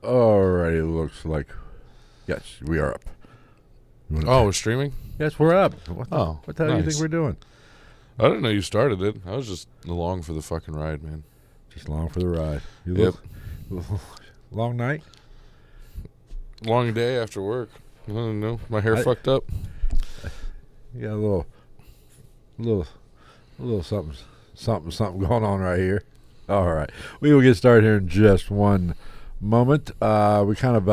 Alrighty, looks like yes, we are up. We're streaming? Yes, we're up. What the hell do you think nice. we're doing? I didn't know you started it. I was just along for the fucking ride, man. Just along for the ride. Yep. Long night? Long day after work. I don't know. My hair fucked up. Yeah, a little something going on right here. All right. We will get started here in just one moment. We kind of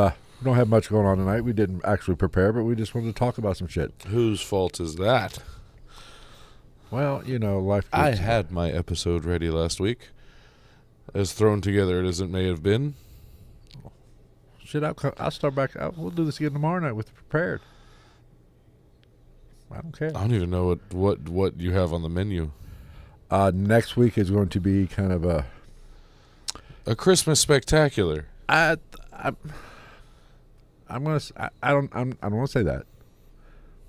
don't have much going on tonight. We didn't actually prepare, but we just wanted to talk about some shit. Whose fault is that? Well, life. I had my episode ready last week. As thrown together as it may have been. Shit, I'll start back. We'll do this again tomorrow night with prepared. I don't care. I don't even know what you have on the menu. Next week is going to be kind of a Christmas spectacular. I'm gonna. I don't want to say that,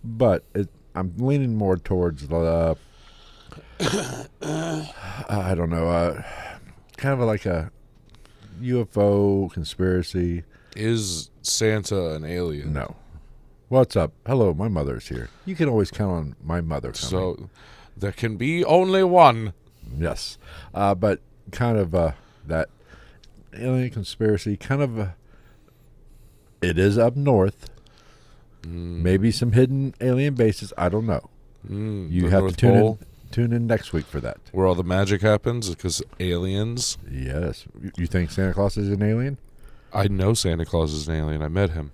but I'm leaning more towards the. I don't know. Kind of like a UFO conspiracy. Is Santa an alien? No. What's up? Hello, my mother's here. You can always count on my mother coming. So there can be only one. Yes, but kind of that alien conspiracy. Kind of. It is up north. Maybe some hidden alien bases. I don't know. You have to tune in next week for that. Where all the magic happens because aliens. Yes. You think Santa Claus is an alien? I know Santa Claus is an alien. I met him.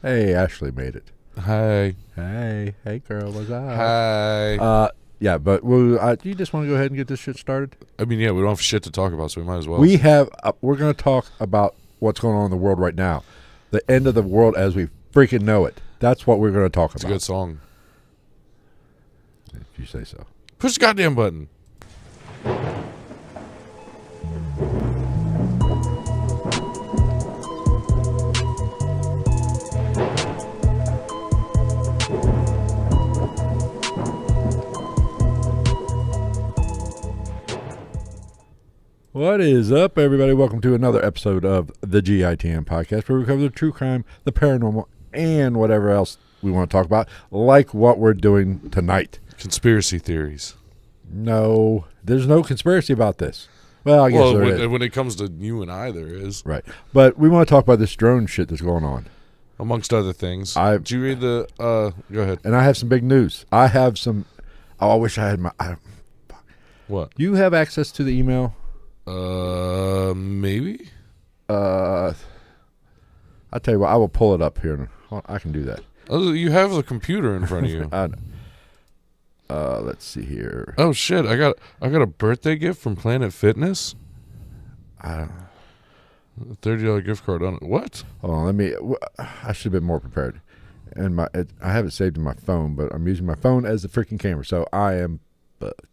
Hey, Ashley made it. Hi. Hey, girl, what's up? Hi. Yeah, but you just want to go ahead and get this shit started? I mean, yeah, we don't have shit to talk about, so we might as well. We're going to talk about what's going on in the world right now. The end of the world as we freaking know it. That's what we're going to talk about. It's a good song. If you say so. Push the goddamn button. What is up, everybody? Welcome to another episode of the GITM podcast, where we cover the true crime, the paranormal, and whatever else we want to talk about, like what we're doing tonight. Conspiracy theories. No, there's no conspiracy about this. Well, I guess there is. When it comes to you and I, there is. Right. But we want to talk about this drone shit that's going on. Amongst other things. Did you read the... go ahead. And I have some big news. I have some... Oh, I wish I had my... What? You have access to the email? Maybe? I'll tell you what, I will pull it up here. I can do that. Oh, you have the computer in front of you. I know. Let's see here. Oh shit! I got a birthday gift from Planet Fitness. $30 gift card on it. What? Hold on, I should have been more prepared. And I have it saved in my phone, but I'm using my phone as the freaking camera, so I am fucked.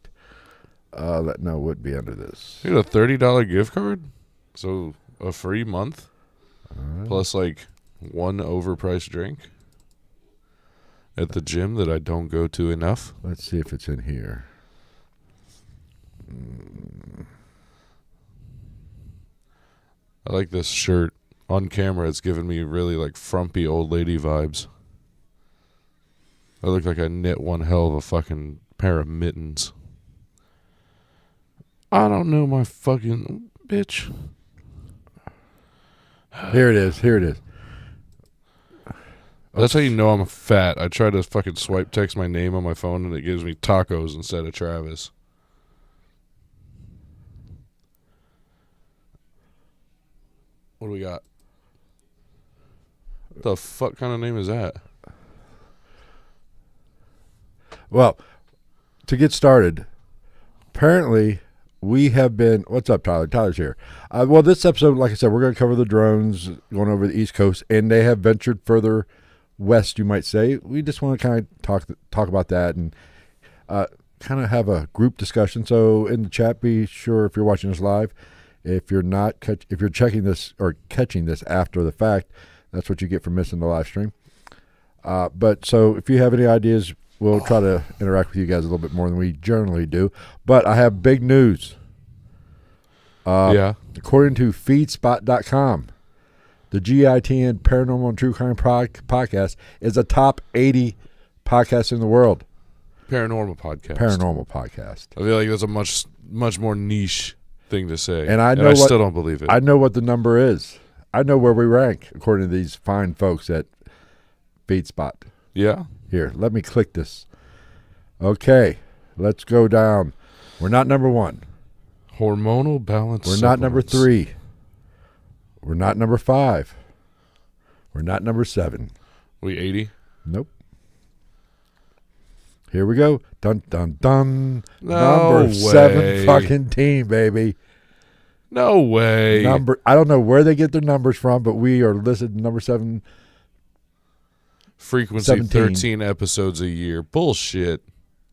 That would be under this. You got a $30 gift card, so a free month, plus like one overpriced drink at the gym that I don't go to enough. Let's see if it's in here. I like this shirt. On camera, it's giving me really like frumpy old lady vibes. I look like I knit one hell of a fucking pair of mittens. I don't know my fucking bitch. Here it is. That's how you know I'm fat. I try to fucking swipe text my name on my phone and it gives me tacos instead of Travis. What do we got? What the fuck kind of name is that? Well, to get started, apparently we have been... What's up, Tyler? Tyler's here. Well, this episode, like I said, we're going to cover the drones going over the East Coast, and they have ventured further west, you might say. We just want to kind of talk about that and kind of have a group discussion. So in the chat, be sure if you're watching this live, if you're not, if you're checking this or catching this after the fact, that's what you get for missing the live stream. But so if you have any ideas, we'll try to interact with you guys a little bit more than we generally do. But I have big news. Yeah. According to feedspot.com, the GITN Paranormal and True Crime Podcast is a top 80 podcast in the world. Paranormal podcast. Paranormal podcast. I feel like that's a much more niche thing to say. And I still don't believe it. I know what the number is. I know where we rank according to these fine folks at FeedSpot. Yeah. Here, let me click this. Okay, let's go down. We're not number 1. Hormonal balance. We're not number 3. We're not number 5. We're not number 7. We 80? Nope. Here we go. Dun, dun, dun. No number way. 7 fucking team, baby. No way. I don't know where they get their numbers from, but we are listed number 7. Frequency 17. 13 episodes a year. Bullshit.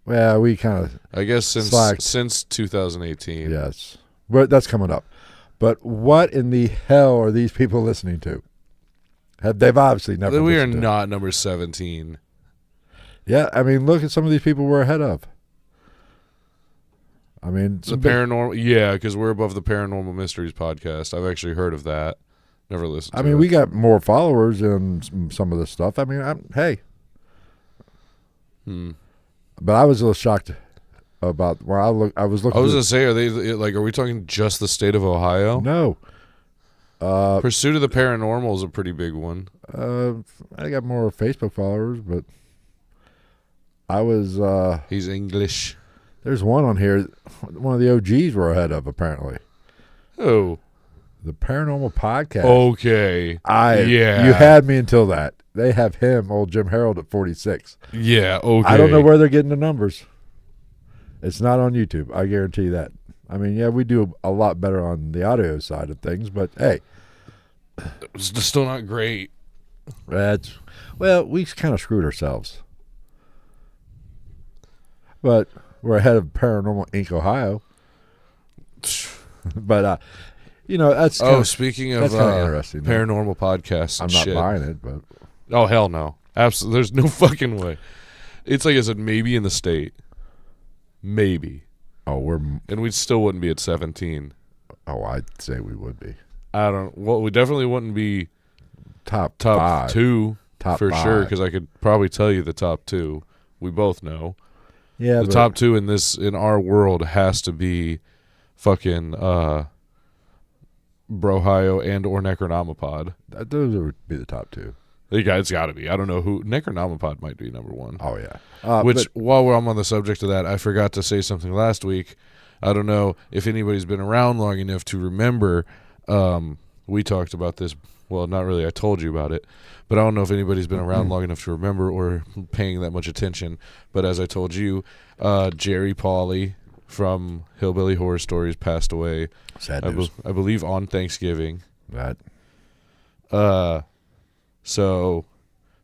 Well, we kind of I guess since 2018. Yes. But that's coming up. But what in the hell are these people listening to? They've obviously never We are listened to. not number 17. Yeah, I mean, look at some of these people we're ahead of. I mean, The paranormal, yeah, because we're above the Paranormal Mysteries podcast. I've actually heard of that. Never listened to it. I mean, we got more followers in some of this stuff. I mean, hey. But I was a little shocked about where I was looking. I was going to say, are we talking just the state of Ohio? No. Pursuit of the Paranormal is a pretty big one. I got more Facebook followers, but I was. He's English. There's one on here. One of the OGs we're ahead of, apparently. Oh. The Paranormal Podcast. Okay. Yeah. You had me until that. They have him, old Jim Harold, at 46. Yeah, okay. I don't know where they're getting the numbers. It's not on YouTube. I guarantee you that. I mean, yeah, we do a lot better on the audio side of things, but hey. It's still not great. We kind of screwed ourselves. But we're ahead of Paranormal Inc. Ohio. But, that's kind of, speaking of interesting. paranormal podcasts and I'm not buying it, but. Oh, hell no. Absolutely. There's no fucking way. It's like I said, maybe in the state. Maybe. Oh, and we still wouldn't be at 17. Oh, I'd say we would be. We definitely wouldn't be top 2 top for 5. sure, because I could probably tell you the top 2. We both know. Yeah, the top 2 in our world has to be fucking Brohio and or Necronomicon. Those would be the top 2. It's got to be. I don't know who. Necronomicon might be number 1. Oh, yeah. While I'm on the subject of that, I forgot to say something last week. I don't know if anybody's been around long enough to remember. We talked about this. Well, not really. I told you about it. But I don't know if anybody's been around long enough to remember or paying that much attention. But as I told you, Jerry Pauley from Hillbilly Horror Stories passed away. Sad news. I believe on Thanksgiving. That. So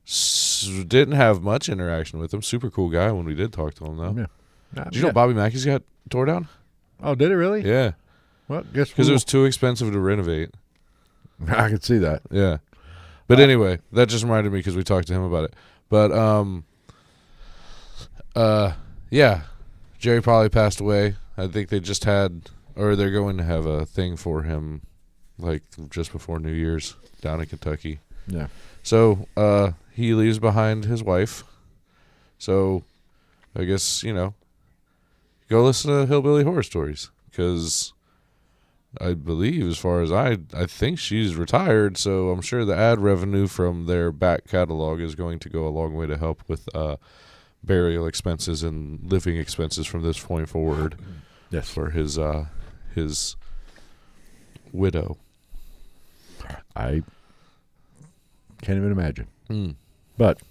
didn't have much interaction with him. Super cool guy when we did talk to him, though. Yeah. Did you know Bobby Mackey's got tore down? Oh, did it really? Yeah. Well, guess because it was too expensive to renovate. I could see that. Yeah. But anyway, that just reminded me because we talked to him about it. But yeah, Jerry Pauley passed away. I think they just had, or they're going to have a thing for him, like just before New Year's down in Kentucky. Yeah. So he leaves behind his wife. So I guess, go listen to Hillbilly Horror Stories because I believe, as far as I think she's retired. So I'm sure the ad revenue from their back catalog is going to go a long way to help with burial expenses and living expenses from this point forward. Yes. For his widow. I can't even imagine. Mm. But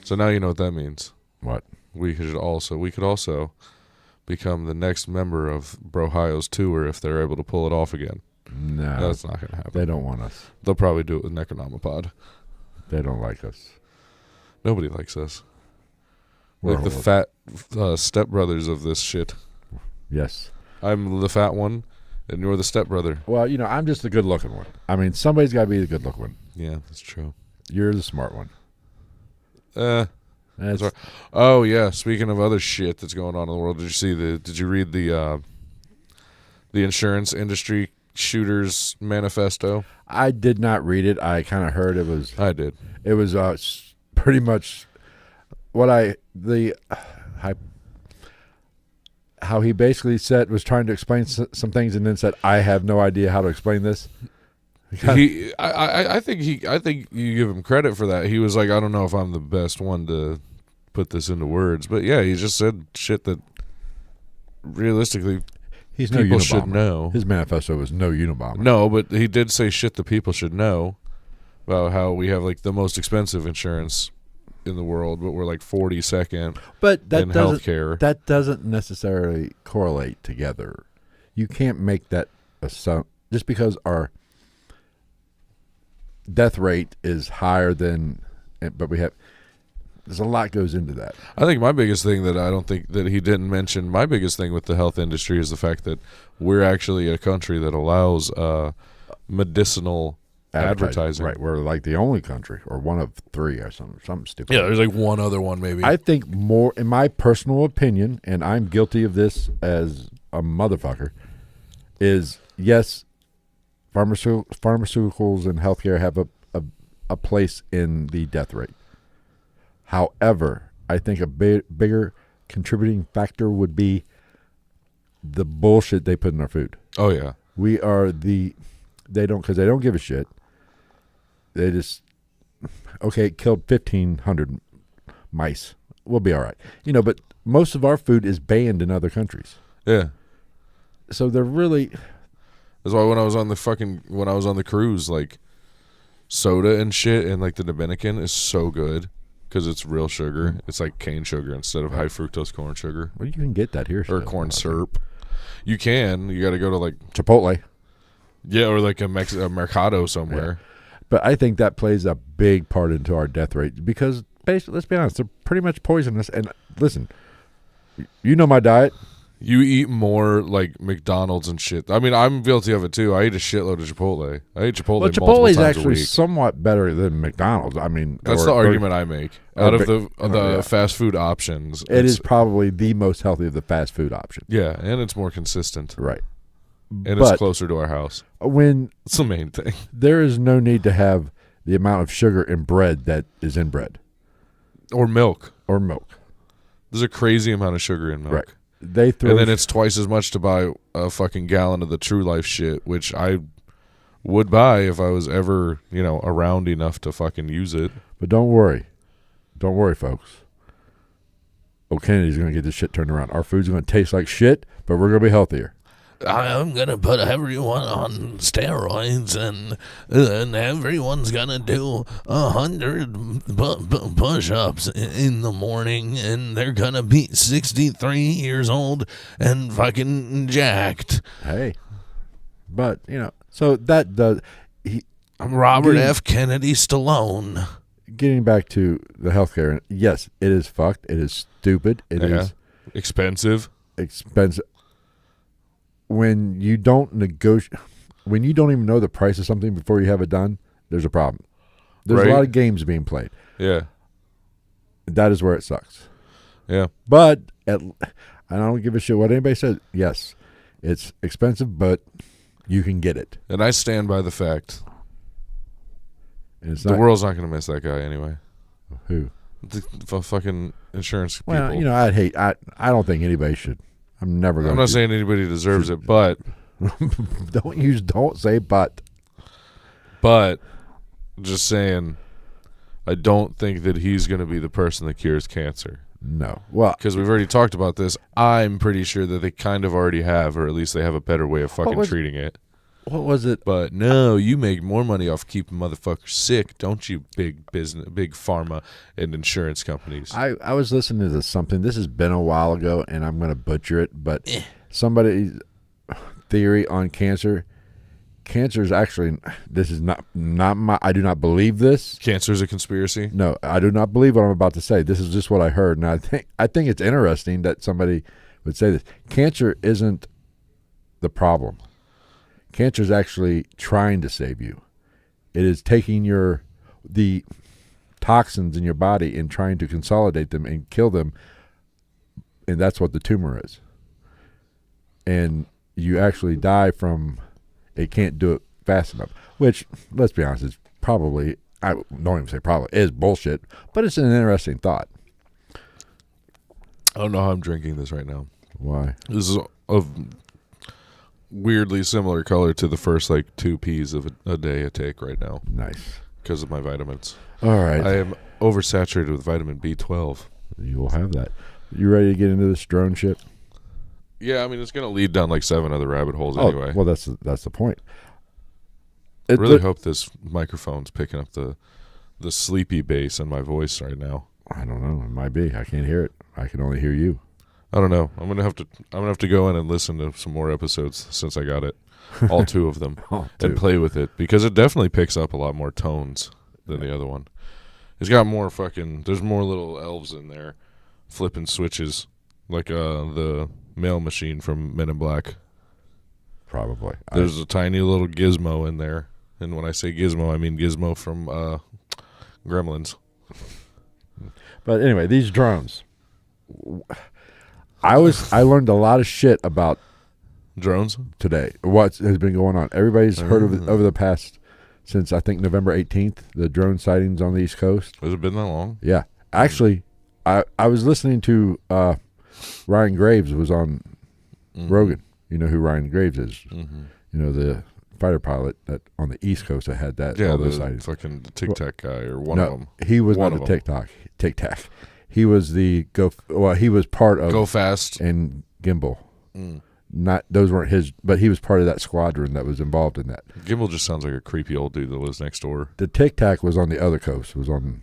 so now you know what that means. What? We could also become the next member of Brohio's tour if they're able to pull it off again. No, that's not going to happen. They don't want us. They'll probably do it with Necronomicon. They don't like us. Nobody likes us. We're like the fat stepbrothers of this shit. Yes. I'm the fat one, and you're the stepbrother. Well, I'm just the good-looking one. I mean, somebody's got to be the good-looking one. Yeah, that's true. You're the smart one. That's right. Oh yeah. Speaking of other shit that's going on in the world, did you read the The insurance industry shooters manifesto. I did not read it. I kind of heard it was. I did. It was pretty much what how he basically said was trying to explain some things and then said, "I have no idea how to explain this." I think you give him credit for that. He was like, I don't know if I'm the best one to put this into words, but yeah, he just said shit that realistically He's no people Unabomber. should know. His manifesto was no Unabomber. No, but he did say shit that people should know about how we have like the most expensive insurance in the world, but we're like 42nd but that in doesn't, healthcare. That doesn't necessarily correlate together. You can't make that just because our death rate is higher than, but there's a lot goes into that. I think my biggest thing that I don't think that he didn't mention, my biggest thing with the health industry is the fact that we're actually a country that allows medicinal advertising. Right, we're like the only country, or one of three, or something stupid. Yeah, there's like one other one maybe. I think more, in my personal opinion, and I'm guilty of this as a motherfucker, is yes, pharmaceuticals and healthcare have a place in the death rate. However, I think a bigger contributing factor would be the bullshit they put in our food. Oh yeah, we are they don't give a shit. They just killed 1,500 mice. We'll be all right, But most of our food is banned in other countries. Yeah. So they're really. That's why when I was on the cruise, like soda and shit in like the Dominican is so good because it's real sugar. It's like cane sugar instead of high fructose corn sugar. Well, you can get that here. Or corn syrup. You can. You got to go to like Chipotle. Yeah, or like a Mercado somewhere. Yeah. But I think that plays a big part into our death rate because, basically, let's be honest, they're pretty much poisonous. And listen, my diet. You eat more like McDonald's and shit. I mean, I'm guilty of it too. I eat a shitload of Chipotle. I eat Chipotle multiple times a week. Actually somewhat better than McDonald's. I mean, that's the argument I make. Out of the fast food options, it is probably the most healthy of the fast food options. Yeah, and it's more consistent. Right. And it's closer to our house. It's the main thing. There is no need to have the amount of sugar in bread that is in bread. Or milk. There's a crazy amount of sugar in milk. Right. And then it's twice as much to buy a fucking gallon of the True Life shit, which I would buy if I was ever, around enough to fucking use it. But don't worry, folks. Kennedy's going to get this shit turned around. Our food's going to taste like shit, but we're going to be healthier. I'm going to put everyone on steroids, and everyone's going to do 100 push-ups in the morning, and they're going to be 63 years old and fucking jacked. Hey. But, so that does... I'm Robert F. Kennedy Stallone. Getting back to the healthcare, yes, it is fucked. It is stupid. It is... Expensive. When you don't negotiate, when you don't even know the price of something before you have it done, there's a problem. There's a lot of games being played. Yeah. That is where it sucks. Yeah. But, I don't give a shit what anybody says. Yes, it's expensive, but you can get it. And I stand by the fact the world's not going to miss that guy anyway. Who? The fucing insurance people. Well, I don't think anybody should. I'm not saying anybody deserves it, but don't say but. But just saying, I don't think that he's going to be the person that cures cancer. No. Well, because we've already talked about this. I'm pretty sure that they kind of already have, or at least they have a better way of fucking treating it. What was it? But no, you make more money off keeping motherfuckers sick, don't you, big pharma and insurance companies? I was listening to something. This has been a while ago, and I'm going to butcher it, but somebody's theory on cancer. Cancer is actually, this is not my, I do not believe this. Cancer is a conspiracy? No, I do not believe what I'm about to say. This is just what I heard, and I think it's interesting that somebody would say this. Cancer isn't the problem. Cancer is actually trying to save you. It is taking the toxins in your body and trying to consolidate them and kill them, and that's what the tumor is. And you actually die from it can't do it fast enough. Which, let's be honest, is probably, I don't even say probably, is bullshit. But it's an interesting thought. I don't know how I'm drinking this right now. Why? This is of weirdly similar color to the first like 2 P's of a day I take right now Nice. because of my vitamins. All right. I am oversaturated with vitamin B12. You will have that. You ready to get into this drone shit? Yeah, I mean it's gonna lead down like 7 other rabbit holes anyway. Well, that's the point. I really hope this microphone's picking up the sleepy bass in my voice right now. I don't know. It might be. I can't hear it. I can only hear you. I don't know. I'm gonna have to go in and listen to some more episodes since I got it, all 2 of them, and play with it because it definitely picks up a lot more tones than the other one. It's got more fucking. There's more little elves in there, flipping switches like the mail machine from Men in Black. Probably. There's a tiny little gizmo in there, and when I say gizmo, I mean Gizmo from Gremlins. But anyway, these drones. I learned a lot of shit about Drones? today. What has been going on? Everybody's heard of it over the past since I think November 18th. The drone sightings on the East Coast. Has it been that long? Yeah, actually, I was listening to Ryan Graves was on Rogan. You know who Ryan Graves is? Mm-hmm. You know the fighter pilot that on the East Coast that had that. Yeah, all the those sightings. fucking Tic Tac guy or one no, of them. He was One not of the them. Tic Tac. He was the he was part of Go Fast. and Gimbal. Mm. Not those weren't his, but he was part of that squadron that was involved in that. Gimbal just sounds like a creepy old dude that lives next door. The Tic Tac was on the other coast. Was on.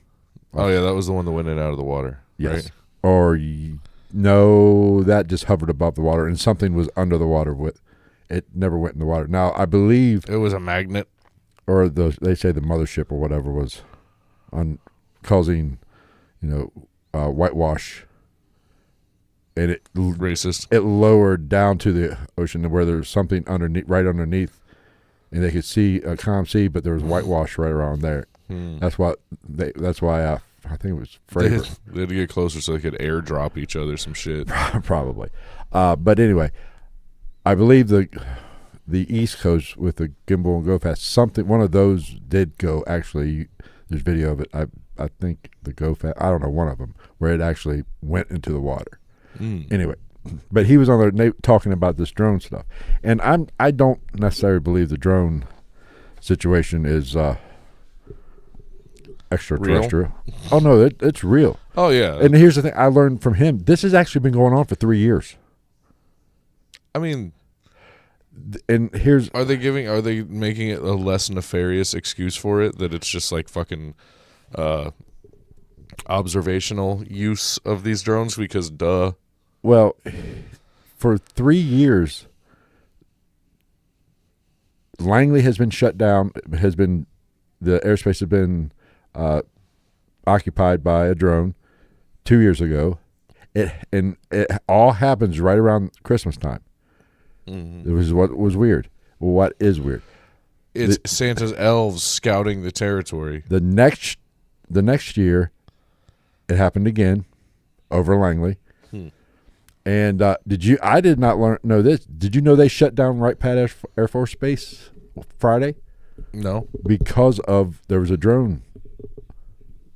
Oh yeah, that was the one that went in and out of the water. Yes. Right? Or no, that just hovered above the water, and something was under the water with. It never went in the water. Now I believe, It was a magnet. or they say the mothership or whatever was on causing, whitewash, and Racist. it lowered down to the ocean where there's something right underneath, and they could see a calm sea, but there was whitewash right around there. That's why I think it was They Fravor. had to get closer so they could airdrop each other some shit. Probably. But anyway, I believe the East Coast with the Gimbal and Go Fast, one of those did go. Actually, there's video of it. I think the Go Fast, I don't know, one of them where it actually went into the water. Anyway, but he was on there talking about this drone stuff, and I don't necessarily believe the drone situation is extraterrestrial. Oh no, it's real. Oh yeah. And here's the thing I learned from him. This has actually been going on for 3 years. I mean, And are they making it a less nefarious excuse for it that it's just like fucking observational use of these drones because duh. well, for 3 years, Langley has been shut down. The airspace has been occupied by a drone 2 years ago. It all happens right around Christmas time. It was what was weird. What is weird? It's Santa's elves scouting the territory. The next year, it happened again over Langley. And I did not know this. Did you know they shut down Wright Pat Air Force Base Friday No. because there was a drone?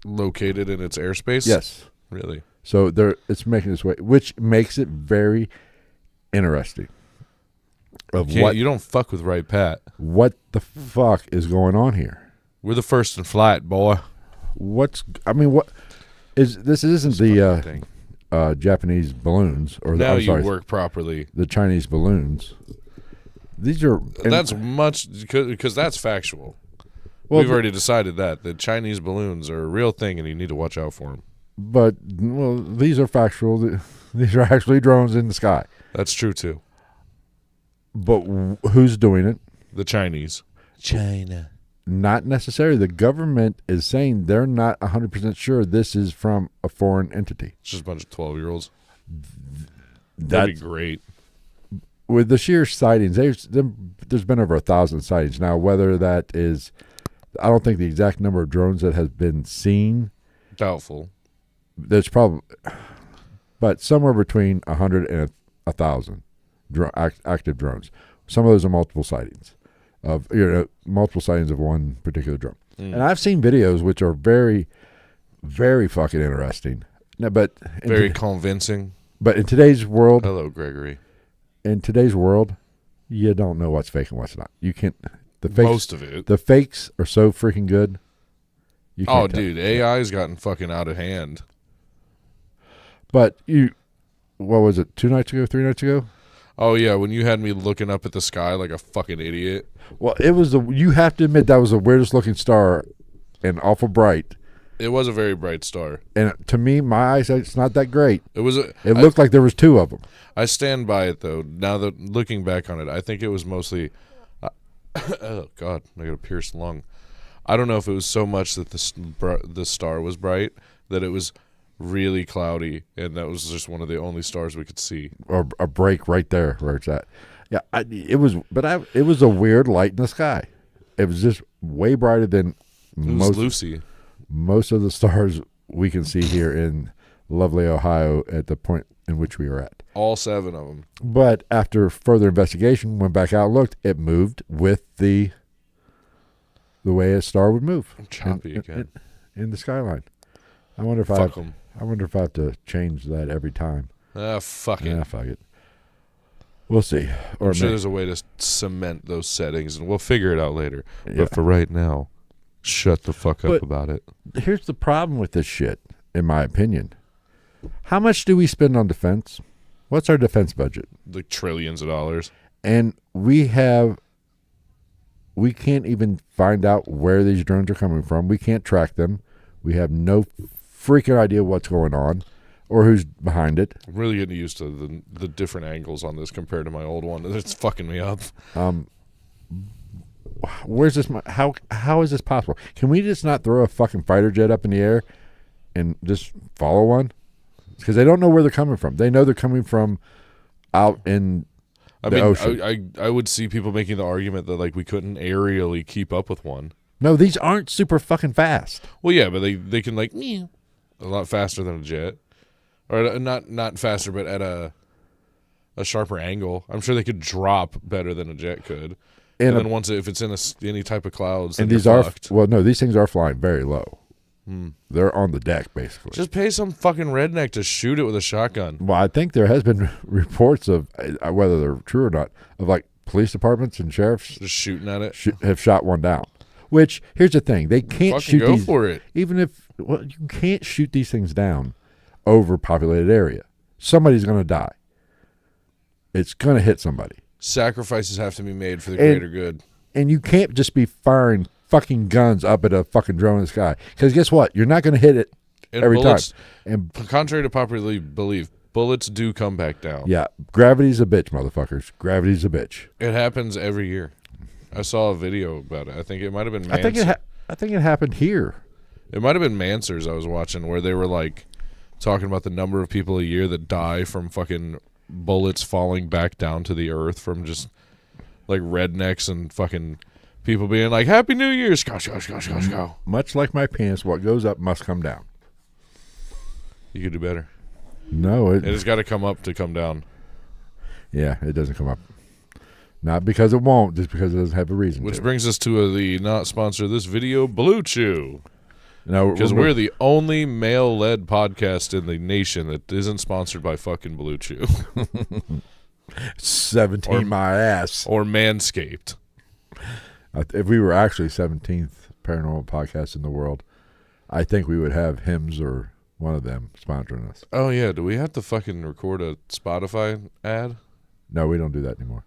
Located in its airspace? Yes. Really? So it's making its way, which makes it very interesting. You don't fuck with Wright Pat. What the fuck is going on here? We're the first in flight, boy. What this isn't the Japanese balloons or now you work properly. The Chinese balloons. These are That's much because that's factual. Well, We've already decided that the Chinese balloons are a real thing, and you need to watch out for them. But these are factual. These are actually drones in the sky. That's true too. But who's doing it? The Chinese. China. Not necessarily. The government is saying they're not 100% sure this is from a foreign entity. It's just a bunch of 12-year-olds. That'd That's be great. with the sheer sightings. There's been over 1,000 sightings now. Whether that is, I don't think the exact number of drones that has been seen. Doubtful. There's probably, but somewhere between 100 and 1,000. active drones. Some of those are multiple sightings of multiple sightings of one particular drone. And I've seen videos which are very, very fucking interesting. No, but Very convincing. But in today's world, Hello, Gregory. In today's world, you don't know what's fake and what's not. You can't. The fakes, Most of it. The fakes are so freaking good. You can't Oh, tell. dude, AI's gotten fucking out of hand. But what was it? 2 nights ago? 3 nights ago? Oh yeah, when you had me looking up at the sky like a fucking idiot. Well, it was you have to admit that was the weirdest looking star, and awful bright. It was a very bright star. And to me, my eyes, it's not that great. It was. It looked like there was 2 of them. I stand by it though. Now that looking back on it, I think it was mostly. Oh God, I got a pierced lung. I don't know if it was so much that the star was bright that it was really cloudy, and that was just one of the only stars we could see. Or a break right there where it's at. Yeah, it was a weird light in the sky. It was just way brighter than It was Lucy. Most of the stars we can see here in lovely Ohio at the point in which we were at. All 7 of them. But after further investigation, went back out and looked, it moved with the way a star would move. I'm choppy again. In the skyline. I wonder if Fuck 'em. I wonder if I have to change that every time. Fuck it. Fuck it. We'll see. Or I'm sure there's a way to cement those settings, and we'll figure it out later. Yeah. But for right now, shut the fuck up about it. Here's the problem with this shit, in my opinion. How much do we spend on defense? What's our defense budget? Like trillions of dollars. And we can't even find out where these drones are coming from. We can't track them. We have no freaking idea what's going on or who's behind it. I'm really getting used to the different angles on this compared to my old one. It's fucking me up. Where's this? How is this possible? Can we just not throw a fucking fighter jet up in the air and just follow one? Because they don't know where they're coming from. They know they're coming from out in the ocean. I would see people making the argument that like we couldn't aerially keep up with one. No, these aren't super fucking fast. Well, yeah, but they can like a lot faster than a jet, or not faster, but at a sharper angle. I'm sure they could drop better than a jet could. And then if it's in any type of clouds, and then these are fucked. these things are flying very low. They're on the deck basically. Just pay some fucking redneck to shoot it with a shotgun. Well, I think there has been reports of whether they're true or not of like police departments and sheriffs Just shooting at it. have shot one down. Which here's the thing: they can't Fucking shoot go these. for it. Even if you can't shoot these things down over populated area. Somebody's going to die. It's going to hit somebody. Sacrifices have to be made for the greater good. And you can't just be firing fucking guns up at a fucking drone in the sky. Because guess what? You're not going to hit it every time. And contrary to popular belief, bullets do come back down. yeah, gravity's a bitch, motherfuckers. Gravity's a bitch. It happens every year. I saw a video about it. I think it might have been Mansers. I think it happened here. It might have been Mansers I was watching where they were like talking about the number of people a year that die from fucking bullets falling back down to the earth from just like rednecks and fucking people being like, Happy New Year, go. Much like my penis, what goes up must come down. You could do better. No, It has got to come up to come down. Yeah, it doesn't come up. Not because it won't, just because it doesn't have a reason. Which to. brings us to the not sponsor of this video, Blue Chew. No, Because we're the only male-led podcast in the nation that isn't sponsored by fucking Blue Chew 17 my ass. or Manscaped. If we were actually 17th paranormal podcast in the world, I think we would have Hims or one of them sponsoring us. Oh yeah, do we have to fucking record a Spotify ad? No, we don't do that anymore.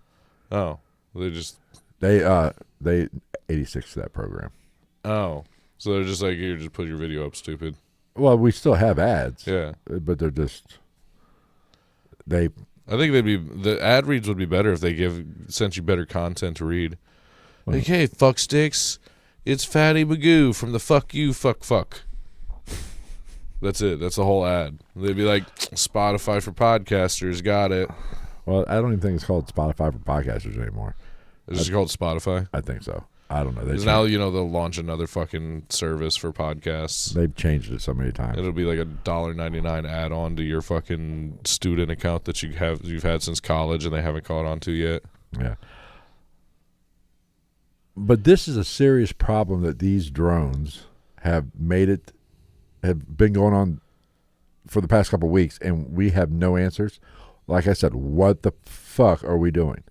Oh, they 86 that program. Oh, so they're just like, you just put your video up, stupid. Well, we still have ads. Yeah, but they're just I think the ad reads would be better if they sent you better content to read. Well, Like, hey, fuck sticks, it's Fatty Magoo from the Fuck You Fuck. That's it. That's the whole ad. They'd be like, Spotify for podcasters, got it. Well, I don't even think it's called Spotify for podcasters anymore. Is it called Spotify? I think so. I don't know. Because now, they'll launch another fucking service for podcasts. They've changed it so many times. It'll be like a $1.99 add-on to your fucking student account that you've had since college and they haven't caught on to yet. Yeah. But this is a serious problem that these drones have been going on for the past couple of weeks, and we have no answers. Like I said, what the fuck are we doing?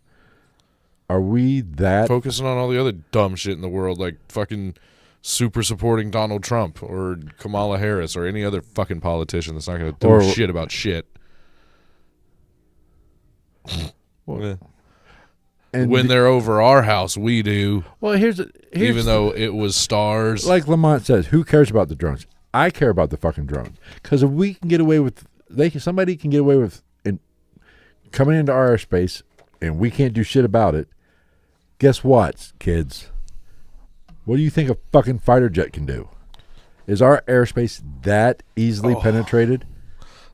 Are we that focusing on all the other dumb shit in the world, like fucking super supporting Donald Trump or Kamala Harris or any other fucking politician that's not going to do shit about shit? Well, and when they're over our house, we do. Well, here's even though it was stars. Like Lamont says, who cares about the drones? I care about the fucking drones, because if we can get away with, somebody can get away with coming into our airspace, and we can't do shit about it. Guess what, kids? What do you think a fucking fighter jet can do? Is our airspace that easily penetrated?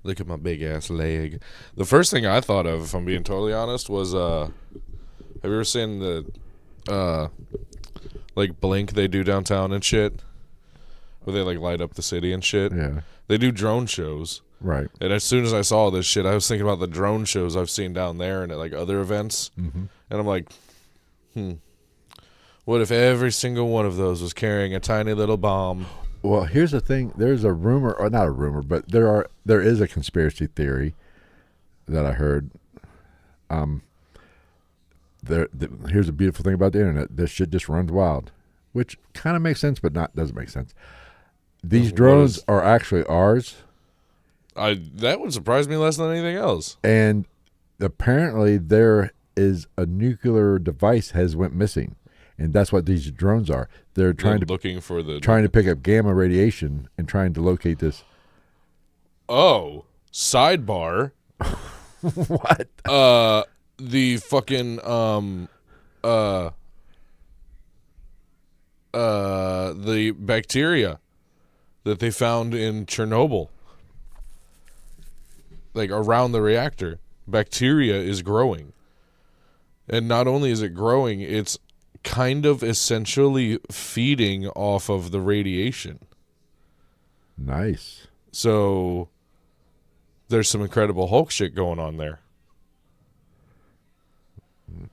Look at my big ass leg. The first thing I thought of, if I'm being totally honest, was have you ever seen the like Blink they do downtown and shit? Where they like light up the city and shit? Yeah. They do drone shows. Right. And as soon as I saw this shit, I was thinking about the drone shows I've seen down there and at like other events. Mm-hmm. And I'm like, what if every single one of those was carrying a tiny little bomb? Well, here's the thing. There's a rumor, or not a rumor, but there is a conspiracy theory that I heard. Here's the beautiful thing about the internet. This shit just runs wild, which kind of makes sense, but doesn't make sense. These drones are actually ours. That would surprise me less than anything else. And apparently there is a nuclear device has went missing, and that's what these drones are. They're trying to pick up gamma radiation and trying to locate this. Oh, sidebar. What? The fucking the bacteria that they found in Chernobyl, like around the reactor, bacteria is growing. And not only is it growing, it's kind of essentially feeding off of the radiation. Nice. So there's some Incredible Hulk shit going on there.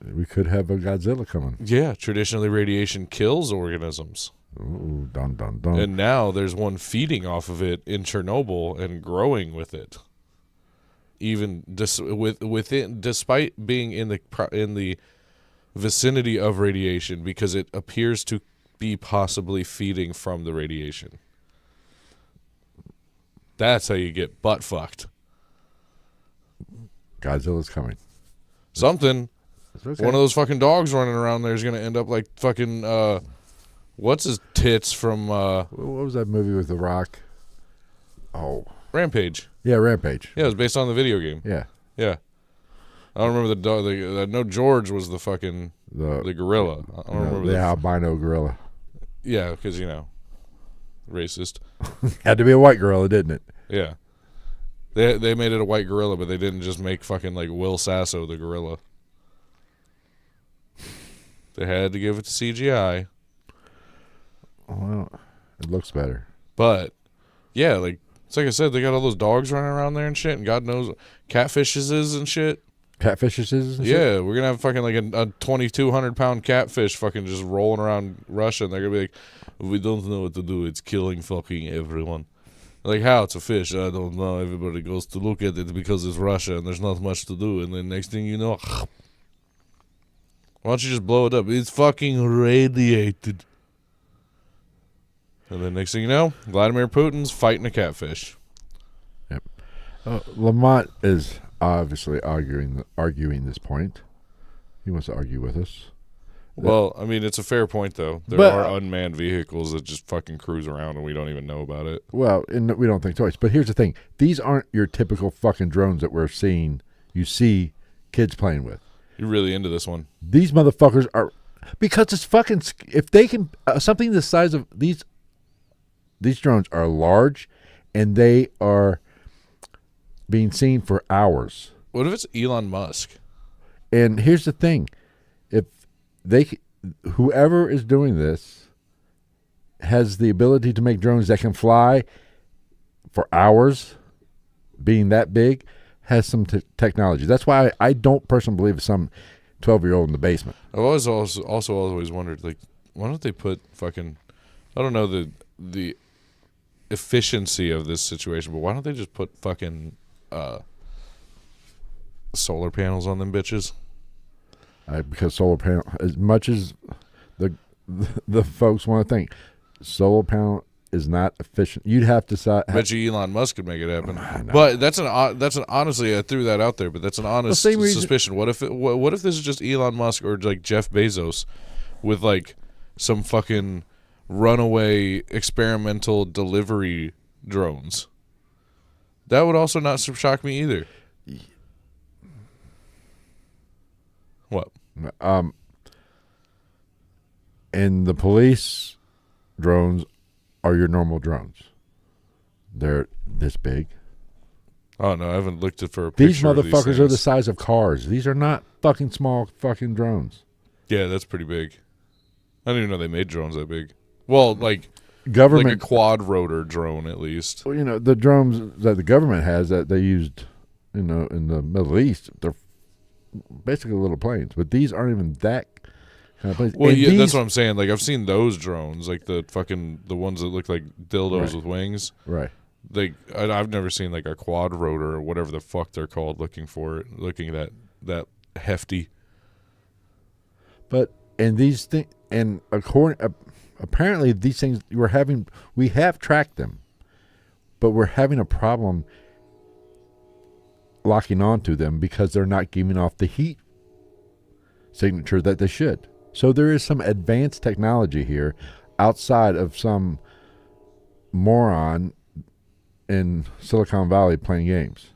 We could have a Godzilla coming. Yeah, traditionally radiation kills organisms. Ooh, dun, dun, dun. And now there's one feeding off of it in Chernobyl and growing with it. Even despite being in the vicinity of radiation, because it appears to be possibly feeding from the radiation. That's how you get butt fucked. Godzilla's coming. Something. Okay. One of those fucking dogs running around there is going to end up like fucking, what's his tits from... what was that movie with The Rock? Oh. Rampage. Yeah, Rampage. Yeah, it was based on the video game. Yeah. Yeah. I don't remember the dog. I know George was the fucking... The gorilla. I don't remember the albino gorilla. Yeah, because, racist. Had to be a white gorilla, didn't it? Yeah. They made it a white gorilla, but they didn't just make fucking like Will Sasso the gorilla. They had to give it to CGI. Well, it looks better. But, yeah, it's like I said, they got all those dogs running around there and shit, and God knows, catfishes and shit. Catfishes and shit? Yeah, we're going to have fucking like a 2,200-pound catfish fucking just rolling around Russia, and they're going to be like, we don't know what to do. It's killing fucking everyone. Like, how? It's a fish. I don't know. Everybody goes to look at it because it's Russia, and there's not much to do. And then next thing you know... Why don't you just blow it up? It's fucking radiated. And then next thing you know, Vladimir Putin's fighting a catfish. Yep. Lamont is obviously arguing this point. He wants to argue with us. Well, I mean, it's a fair point, though. There are unmanned vehicles that just fucking cruise around and we don't even know about it. Well, and we don't think twice. But here's the thing. These aren't your typical fucking drones that we're seeing, you see kids playing with. You're really into this one. These motherfuckers are, because it's fucking, if they can, something the size of these drones are large, and they are being seen for hours. What if it's Elon Musk? And here's the thing. If whoever is doing this has the ability to make drones that can fly for hours, being that big, has some technology. That's why I don't personally believe some 12-year-old in the basement. I've always also always wondered, like, why don't they put fucking, I don't know the efficiency of this situation, but why don't they just put fucking solar panels on them bitches? Because solar panel, as much as the folks want to think, solar panel is not efficient. You'd have to. Bet you Elon Musk could make it happen. But that's an honestly, I threw that out there, but that's an honest suspicion. What if this is just Elon Musk or like Jeff Bezos with like some fucking runaway experimental delivery drones? That would also not shock me either. What? And the police drones are your normal drones. They're this big. Oh no, I haven't looked at for a picture. These motherfuckers are the size of cars. These are not fucking small fucking drones. Yeah, that's pretty big. I didn't even know they made drones that big. Well, like government, like a quad rotor drone at least. Well, you know, the drones that the government has that they used, you know, in the Middle East, they're basically little planes. But these aren't even that kind of planes. Well, and yeah, that's what I'm saying. Like I've seen those drones, like the ones that look like dildos with wings. Right. Like I've never seen like a quad rotor or whatever the fuck they're called. Looking at that hefty. But and these things, and apparently these things we have tracked them, but we're having a problem locking onto them because they're not giving off the heat signature that they should. So there is some advanced technology here outside of some moron in Silicon Valley playing games.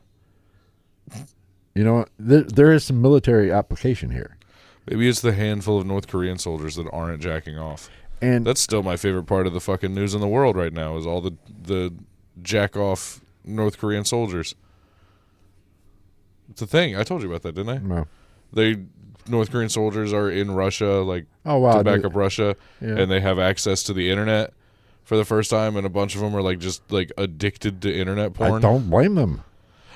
You know, there is some military application here. Maybe it's the handful of North Korean soldiers that aren't jacking off. And that's still my favorite part of the fucking news in the world right now is all the jack off North Korean soldiers. It's a thing. I told you about that, didn't I? No. North Korean soldiers are in Russia, like to back up Russia, and they have access to the internet for the first time, and a bunch of them are like just like addicted to internet porn. I don't blame them.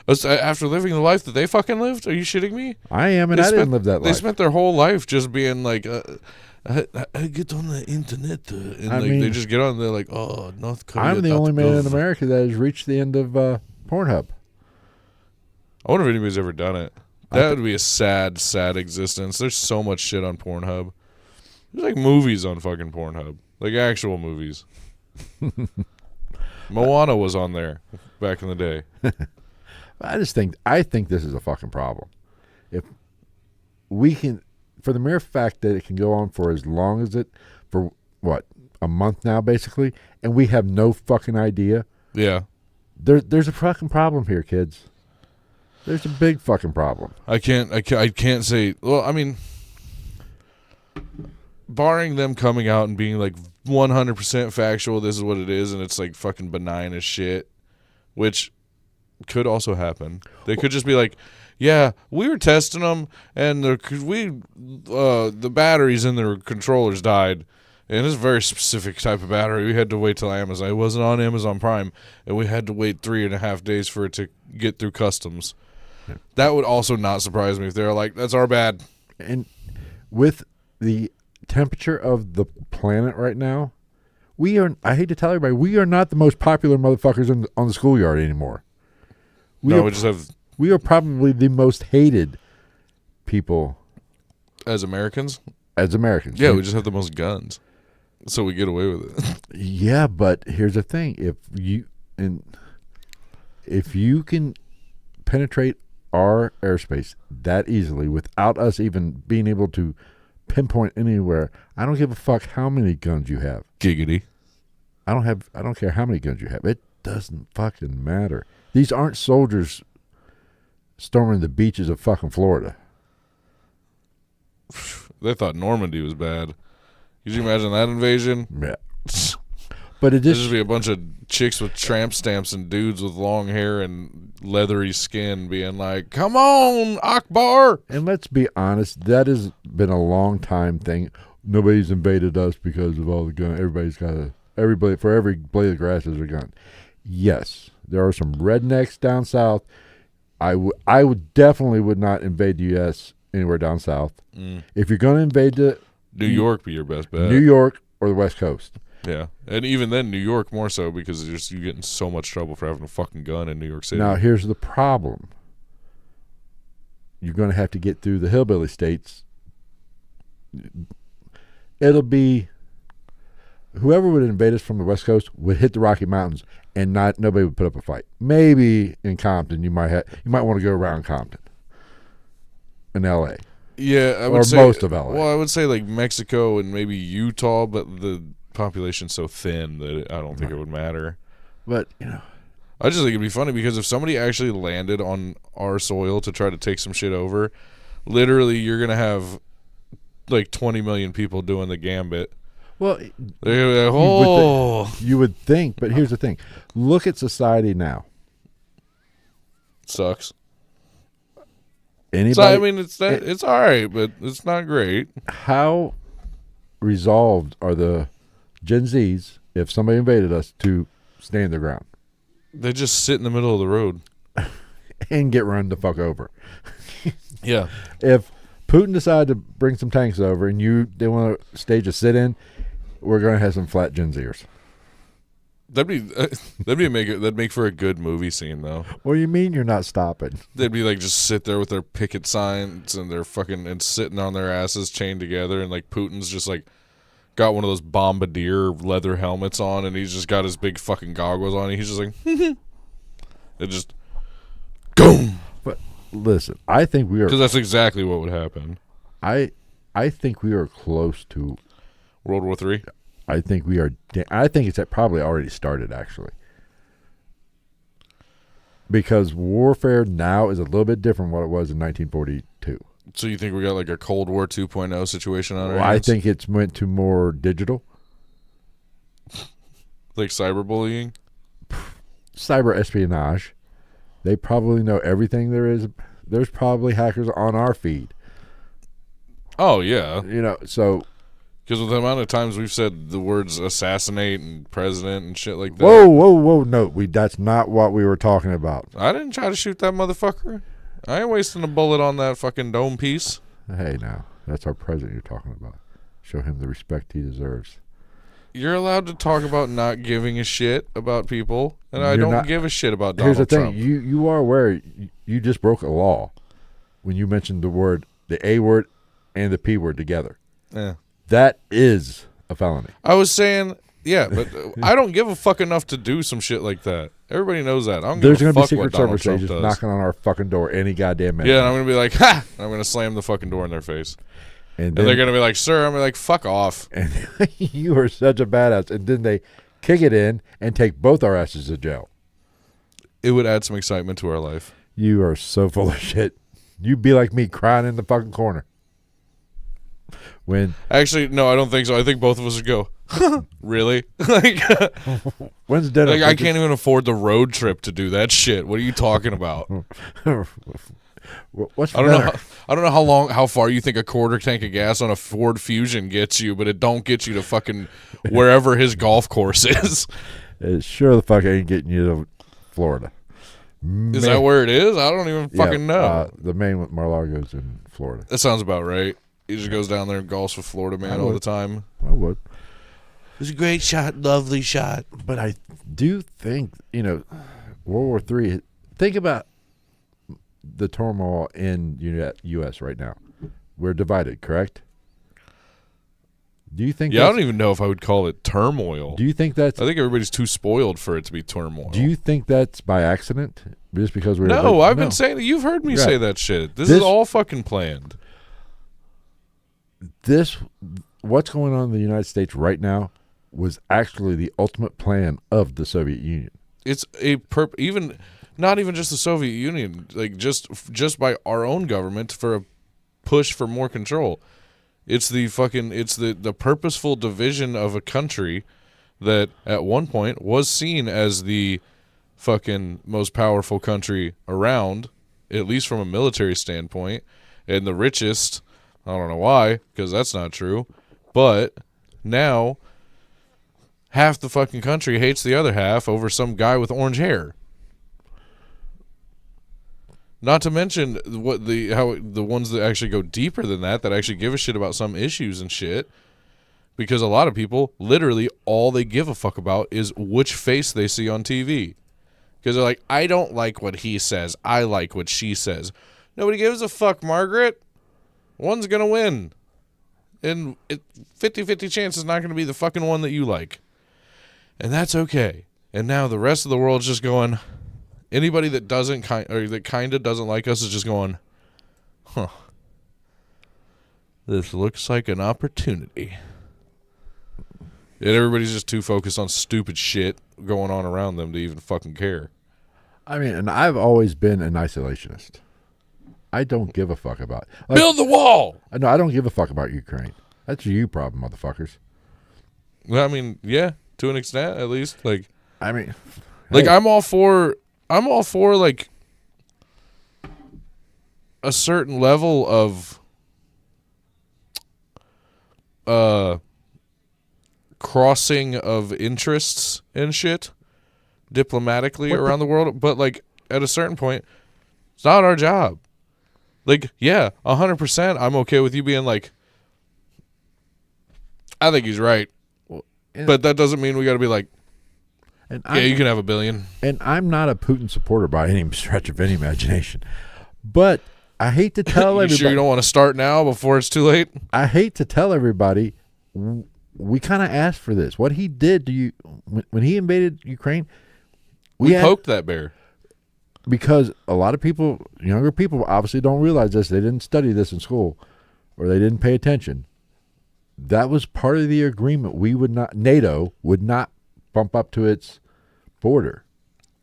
After living the life that they fucking lived? Are you shitting me? I am, and I didn't live that life. They spent their whole life just being like, I get on the internet, and they just get on. And they're like, oh, North Korea. I'm the only man in America that has reached the end of Pornhub. I wonder if anybody's ever done it. That would be a sad, sad existence. There's so much shit on Pornhub. There's like movies on fucking Pornhub, like actual movies. Moana was on there back in the day. I think this is a fucking problem. If we can, for the mere fact that it can go on for as long as for what, a month now basically, and we have no fucking idea. Yeah. There's a fucking problem here, kids. There's a big fucking problem. I can't say, well, I mean, barring them coming out and being like 100% factual, this is what it is, and it's like fucking benign as shit, which could also happen. They could just be like, yeah, we were testing them, and the batteries in their controllers died, and it's a very specific type of battery. We had to wait till Amazon. It wasn't on Amazon Prime, and we had to wait 3.5 days for it to get through customs. Yeah. That would also not surprise me if they're like, that's our bad. And with the temperature of the planet right now, I hate to tell everybody, we are not the most popular motherfuckers on the schoolyard anymore. We are probably the most hated people. As Americans? As Americans. Yeah, we just have the most guns. So we get away with it. Yeah, but here's the thing. If you can penetrate our airspace that easily without us even being able to pinpoint anywhere, I don't give a fuck how many guns you have. Giggity. I don't care how many guns you have. It doesn't fucking matter. These aren't soldiers storming the beaches of fucking Florida. They thought Normandy was bad. Could you imagine that invasion? Yeah. But it just be a bunch of chicks with tramp stamps and dudes with long hair and leathery skin being like, come on, Akbar. And let's be honest, that has been a long time thing. nobody's invaded us because of all the gun. Everybody for every blade of grass is a gun. Yes, there are some rednecks down south. I would definitely would not invade the U.S. anywhere down south. If you're going to invade New York, be your best bet. New York or the West Coast. Yeah, and even then, New York more so because you get in so much trouble for having a fucking gun in New York City. Now, here's the problem. You're going to have to get through the hillbilly states. It'll be whoever would invade us from the West Coast would hit the Rocky Mountains, and nobody would put up a fight. Maybe in Compton, you might want to go around Compton in L.A. Yeah, I would or say most of LA. Well, I would say like Mexico and maybe Utah, but the population's so thin that I don't think it would matter. But I just think it'd be funny because if somebody actually landed on our soil to try to take some shit over, literally you're gonna have like 20 million people doing the gambit. Well, they're like, you would think, but here's the thing: look at society now. Sucks. Anybody? So, I mean, it's all right, but it's not great. How resolved are the Gen Zs if somebody invaded us to stand their ground They just sit in the middle of the road and get run the fuck over? Yeah. If Putin decided to bring some tanks over and they want to stage a sit-in, we're going to have some flat Gen Zers. That'd make for a good movie scene though. What do you mean you're not stopping? They'd be like just sit there with their picket signs and their and sitting on their asses chained together, and like Putin's just like got one of those bombardier leather helmets on, and he's just got his big fucking goggles on, and he's just like it just go. But listen, I think we are, because that's exactly what would happen. I think we are close to World War III. I think we are. I think it's probably already started, actually, because warfare now is a little bit different from what it was in 1942. So you think we got like a Cold War 2.0 situation on our Well, I hands? think it's went to more digital, like cyberbullying, cyber espionage. They probably know everything there is. There's probably hackers on our feed. Oh yeah, So. because with the amount of times we've said the words assassinate and president and shit like that. Whoa! No, that's not what we were talking about. I didn't try to shoot that motherfucker. I ain't wasting a bullet on that fucking dome piece. Hey, now that's our president you're talking about. Show him the respect he deserves. You're allowed to talk about not giving a shit about people, and I You're don't not- give a shit about Donald Here's the Trump. thing: you are aware you just broke a law when you mentioned the A word and the P word together. Yeah. That is a felony. I was saying, yeah, but I don't give a fuck enough to do some shit like that. Everybody knows that. I don't There's give a going to be fuck Secret what Donald Service Trump agents does. knocking on our fucking door any goddamn minute. Yeah, and I'm going to be like, ha! And I'm going to slam the fucking door in their face. And they're going to be like, sir, I'm going to be like, fuck off. And you are such a badass. And then they kick it in and take both our asses to jail. It would add some excitement to our life. You are so full of shit. You'd be like me crying in the fucking corner. Actually, no, I don't think so. I think both of us would go, really? Like, when's dinner? like I can't even afford the road trip to do that shit. What are you talking about? What's for I don't know. dinner? I don't know how far you think a quarter tank of gas on a Ford Fusion gets you, but it don't get you to fucking wherever his golf course is. It sure the fuck ain't getting you to Florida. Is that where it is? I don't even fucking know. The main with Mar-a-Lago's in Florida. That sounds about right. He just goes down there and golfs with Florida man all the time. I would. It was a great shot, lovely shot. But I do think, World War III, think about the turmoil in U.S. right now. We're divided, correct? Do you think? Yeah, I don't even know if I would call it turmoil. Do you think that's? I think everybody's too spoiled for it to be turmoil. Do you think that's by accident? Just because we're No, I've been saying you've heard me say that shit. This is all fucking planned. What's going on in the United States right now was actually the ultimate plan of the Soviet Union. It's even not even just the Soviet Union, like just by our own government for a push for more control. It's the purposeful division of a country that at one point was seen as the fucking most powerful country around, at least from a military standpoint, and the richest. I don't know why, because that's not true. But now half the fucking country hates the other half over some guy with orange hair. Not to mention the ones that actually go deeper than that actually give a shit about some issues and shit. Because a lot of people, literally, all they give a fuck about is which face they see on TV. Because they're like, I don't like what he says. I like what she says. Nobody gives a fuck, Margaret. One's going to win. And 50-50 chance is not going to be the fucking one that you like. And that's okay. And now the rest of the world's just going, anybody that that kind of doesn't like us is just going, huh. This looks like an opportunity. And everybody's just too focused on stupid shit going on around them to even fucking care. I mean, and I've always been an isolationist. I don't give a fuck about it. Build the wall! No, I don't give a fuck about Ukraine. That's a you problem, motherfuckers. Well, I mean, yeah, to an extent, at least. Like, I mean, like hey, I'm all for like a certain level of crossing of interests and shit diplomatically around the world, but like at a certain point it's not our job. Like, yeah, 100% I'm okay with you being like, I think he's right, but that doesn't mean we gotta be like, yeah, you can have $1 billion. And I'm not a Putin supporter by any stretch of any imagination, but I hate to tell everybody. Sure you don't want to start now before it's too late? I hate to tell everybody, we kind of asked for this. What he did to you when he invaded Ukraine, we poked that bear. Because a lot of people, younger people, obviously don't realize this. They didn't study this in school, or they didn't pay attention. That was part of the agreement. NATO would not bump up to its border.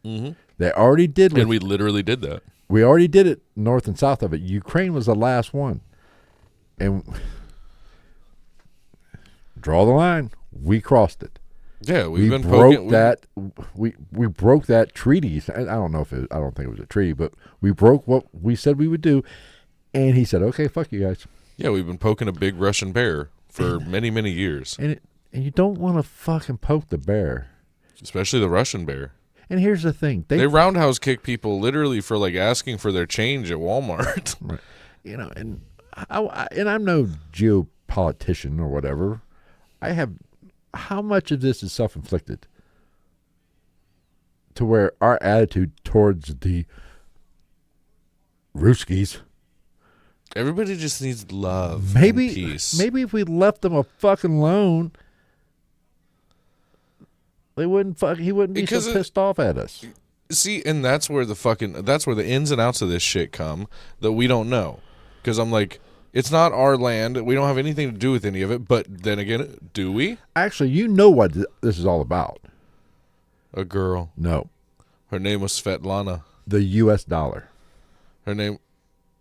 Mm-hmm. They already did. And we literally did that. We already did it north and south of it. Ukraine was the last one. And draw the line. We crossed it. Yeah, we broke that. We broke that treaty. I don't know if I don't think it was a treaty, but we broke what we said we would do. And he said, "Okay, fuck you guys." Yeah, we've been poking a big Russian bear for many, many years. And you don't want to fucking poke the bear, especially the Russian bear. And here's the thing: they roundhouse kick people literally for like asking for their change at Walmart. Right. You know, and I'm no geopolitician or whatever. How much of this is self-inflicted to where our attitude towards the Ruskies, everybody just needs love and peace. Maybe if we left them a fucking alone, he wouldn't be so pissed off at us. See, and that's where the ins and outs of this shit come that we don't know. Because I'm like, it's not our land. We don't have anything to do with any of it. But then again, do we? Actually, you know what this is all about. A girl. No. Her name was Svetlana. The U.S. dollar. Her name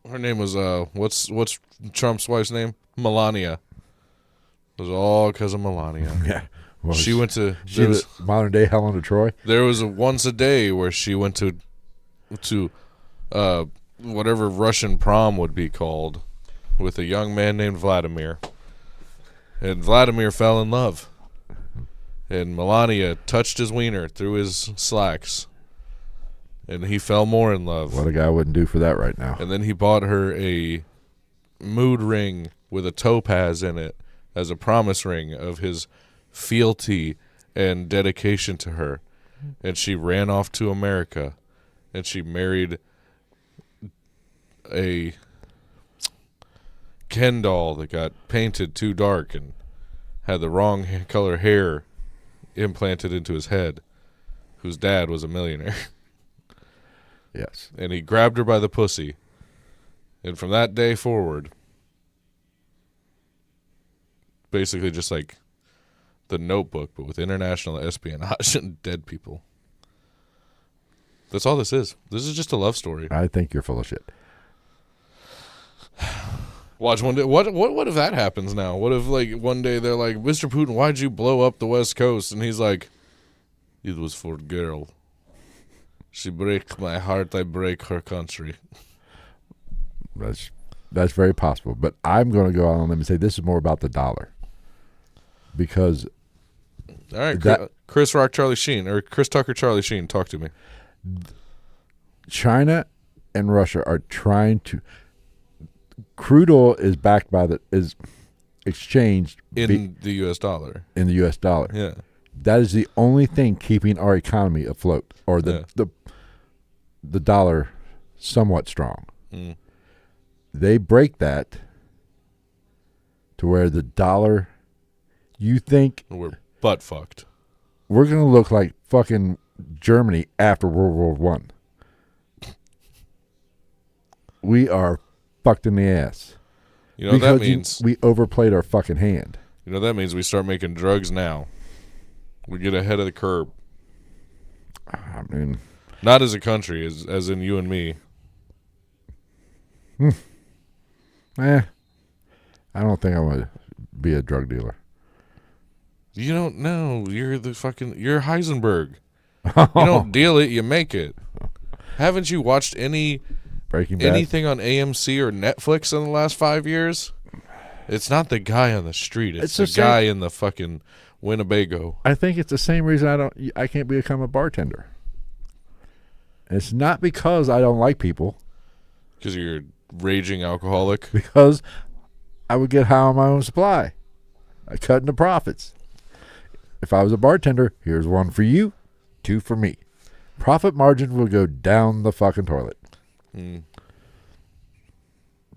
was, what's Trump's wife's name? Melania. It was all because of Melania. Yeah. Well, she went to... She was modern day Helen of Troy? There was a once a day where she went to whatever Russian prom would be called, with a young man named Vladimir. And Vladimir fell in love. And Melania touched his wiener through his slacks. And he fell more in love. What a guy wouldn't do for that right now. And then he bought her a mood ring with a topaz in it as a promise ring of his fealty and dedication to her. And she ran off to America. And she married a Ken doll that got painted too dark and had the wrong color hair implanted into his head, whose dad was a millionaire. Yes. And he grabbed her by the pussy. And from that day forward, basically just like The Notebook, but with international espionage and dead people. That's all this is. This is just a love story. I think you're full of shit. Watch one day. What if that happens now? What if like one day they're like, Mr. Putin, why'd you blow up the West Coast? And he's like, it was for girl. She breaks my heart. I break her country. That's very possible. But I'm going to go out on them and say this is more about the dollar. because All right, that- Chris Rock, Charlie Sheen, or Chris Tucker, Charlie Sheen, talk to me. China and Russia are trying to. Crude oil is backed by is exchanged In the U.S. dollar. in the U.S. dollar. Yeah. That is the only thing keeping our economy afloat, or the dollar somewhat strong. Mm. They break that to where the dollar. You think We're butt fucked. we're going to look like fucking Germany after World War One? We are fucked in the ass. You know what that Because means? we overplayed our fucking hand. You know what that means? We start making drugs now. We get ahead of the curve. I mean, Not as a country, as in you and me. I don't think I want to be a drug dealer. You don't know. You're you're Heisenberg. You don't deal it, you make it. Haven't you watched Breaking Bad. anything on AMC or Netflix in the last 5 years? It's not the guy on the street. It's the the guy in the fucking Winnebago. I think it's the same reason I can't become a bartender. It's not because I don't like people, Because you're a raging alcoholic. because I would get high on my own supply. I cut into profits. If I was a bartender, here's one for you, two for me. Profit margin will go down the fucking toilet. Mm.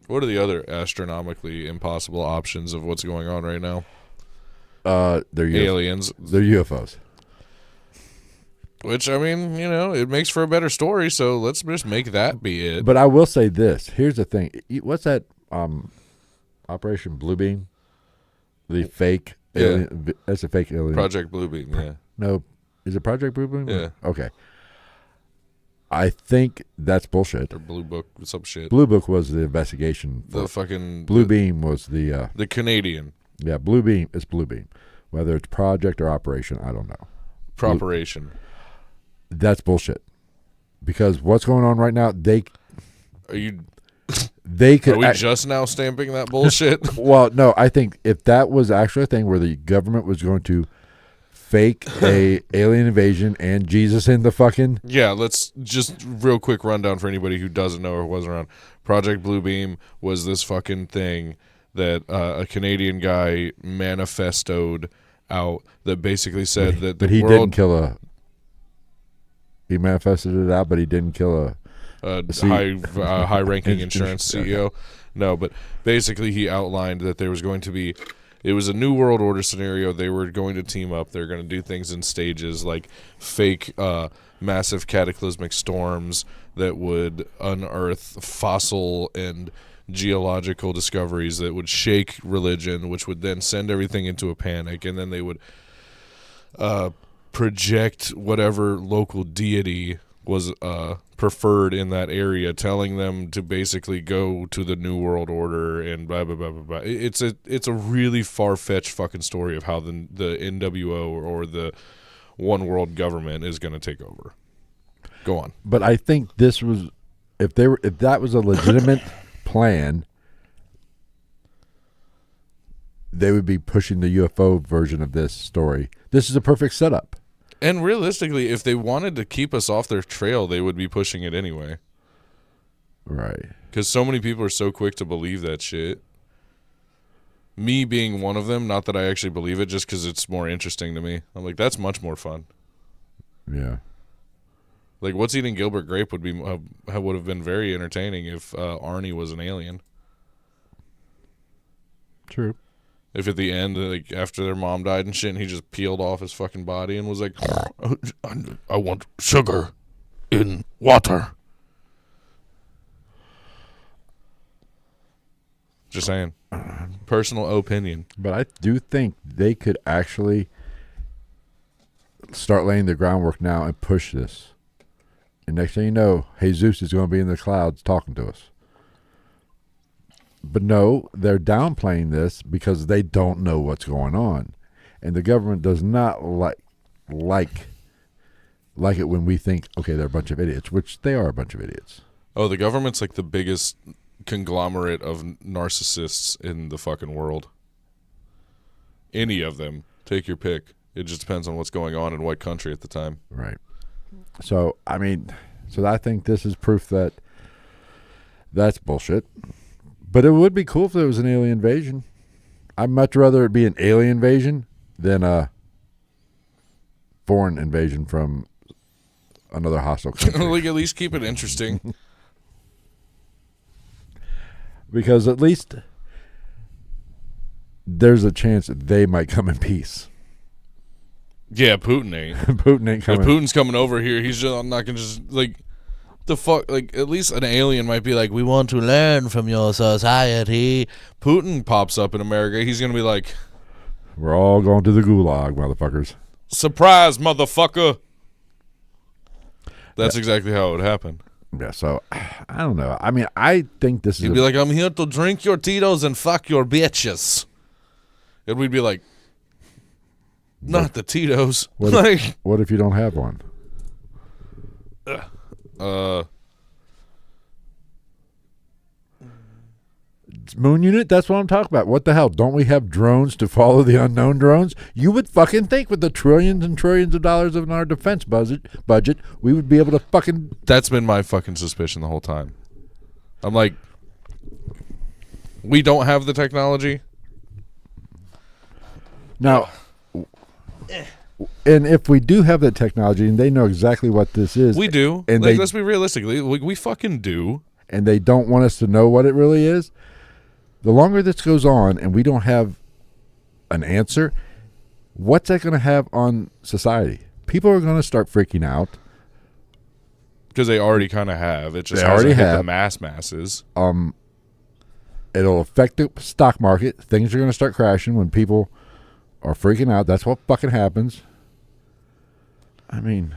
What are the other astronomically impossible options of what's going on right now? They're Aliens. They're UFOs. Which, I mean, it makes for a better story, so let's just make that be it. But I will say this. Here's the thing. What's that Operation Bluebeam? The fake alien. That's a fake alien. Project Bluebeam, yeah. No. Is it Project Bluebeam? Yeah. Okay. I think that's bullshit. Or Blue Book, some shit. Blue Book was the investigation. The fucking... Blue Beam was the... the Canadian. Yeah, Blue Beam is Blue Beam. Whether it's project or operation, I don't know. Properation. That's bullshit. Because what's going on right now, they could... Are we just now stamping that bullshit? Well, no, I think if that was actually a thing where the government was going to fake a alien invasion and Jesus in the fucking... Yeah, let's just real quick rundown for anybody who doesn't know or wasn't around. Project Bluebeam was this fucking thing that a Canadian guy manifestoed out that basically said that the But he world... didn't kill a... He manifested it out, but he didn't kill high-ranking insurance CEO. No, but basically he outlined that there was going to be... It was a new world order scenario. They were going to team up. They're going to do things in stages, like fake massive cataclysmic storms that would unearth fossil and geological discoveries that would shake religion, which would then send everything into a panic, and then they would project whatever local deity was preferred in that area, telling them to basically go to the New World Order and blah blah blah blah blah. It's a really far-fetched fucking story of how the NWO or the one world government is going to take over. Go on. But I think this was, if that was a legitimate plan, they would be pushing the UFO version of this story. This is a perfect setup. And realistically, if they wanted to keep us off their trail, they would be pushing it anyway. Right. Because so many people are so quick to believe that shit. Me being one of them, not that I actually believe it, just because it's more interesting to me. I'm like, that's much more fun. Yeah. Like, What's Eating Gilbert Grape would have been very entertaining if Arnie was an alien. True. If at the end, like after their mom died and shit, and he just peeled off his fucking body and was like, I want sugar in water. just saying. Personal opinion. But I do think they could actually start laying the groundwork now and push this. And next thing you know, Jesus is going to be in the clouds talking to us. But no, they're downplaying this because they don't know what's going on. And the government does not like it when we think, okay, they're a bunch of idiots, which they are a bunch of idiots. Oh, the government's like the biggest conglomerate of narcissists in the fucking world. any of them. Take your pick. It just depends on what's going on in what country at the time. Right. So, I mean, I think this is proof that that's bullshit. But it would be cool if there was an alien invasion. I'd much rather it be an alien invasion than a foreign invasion from another hostile country. Like, at least keep it interesting. Because at least there's a chance that they might come in peace. Yeah, Putin ain't. Putin ain't coming. If Putin's coming over here, he's just I'm not gonna just like the fuck. Like at least an alien might be like, we want to learn from your society. Putin pops up in America, he's gonna be like, we're all going to the gulag, motherfuckers. Surprise, motherfucker. That's exactly how it would happen. Yeah, so I don't know. I mean, I think this is. He'd be like, I'm here to drink your Tito's and fuck your bitches. And we'd be like, not the Tito's. What if you don't have one? Moon unit, that's what I'm talking about. What the hell? Don't we have drones to follow the unknown drones? You would fucking think with the trillions and trillions of dollars in our defense budget, we would be able to fucking... That's been my fucking suspicion the whole time. I'm like, we don't have the technology. Now, and if we do have that technology and they know exactly what this is... We do. And like, let's be realistic. We fucking do. And they don't want us to know what it really is. The longer this goes on and we don't have an answer, what's that going to have on society? People are going to start freaking out. Because they already kind of have. It just they hasn't already hit have. The masses. It'll affect the stock market. Things are going to start crashing when people are freaking out. That's what fucking happens. I mean,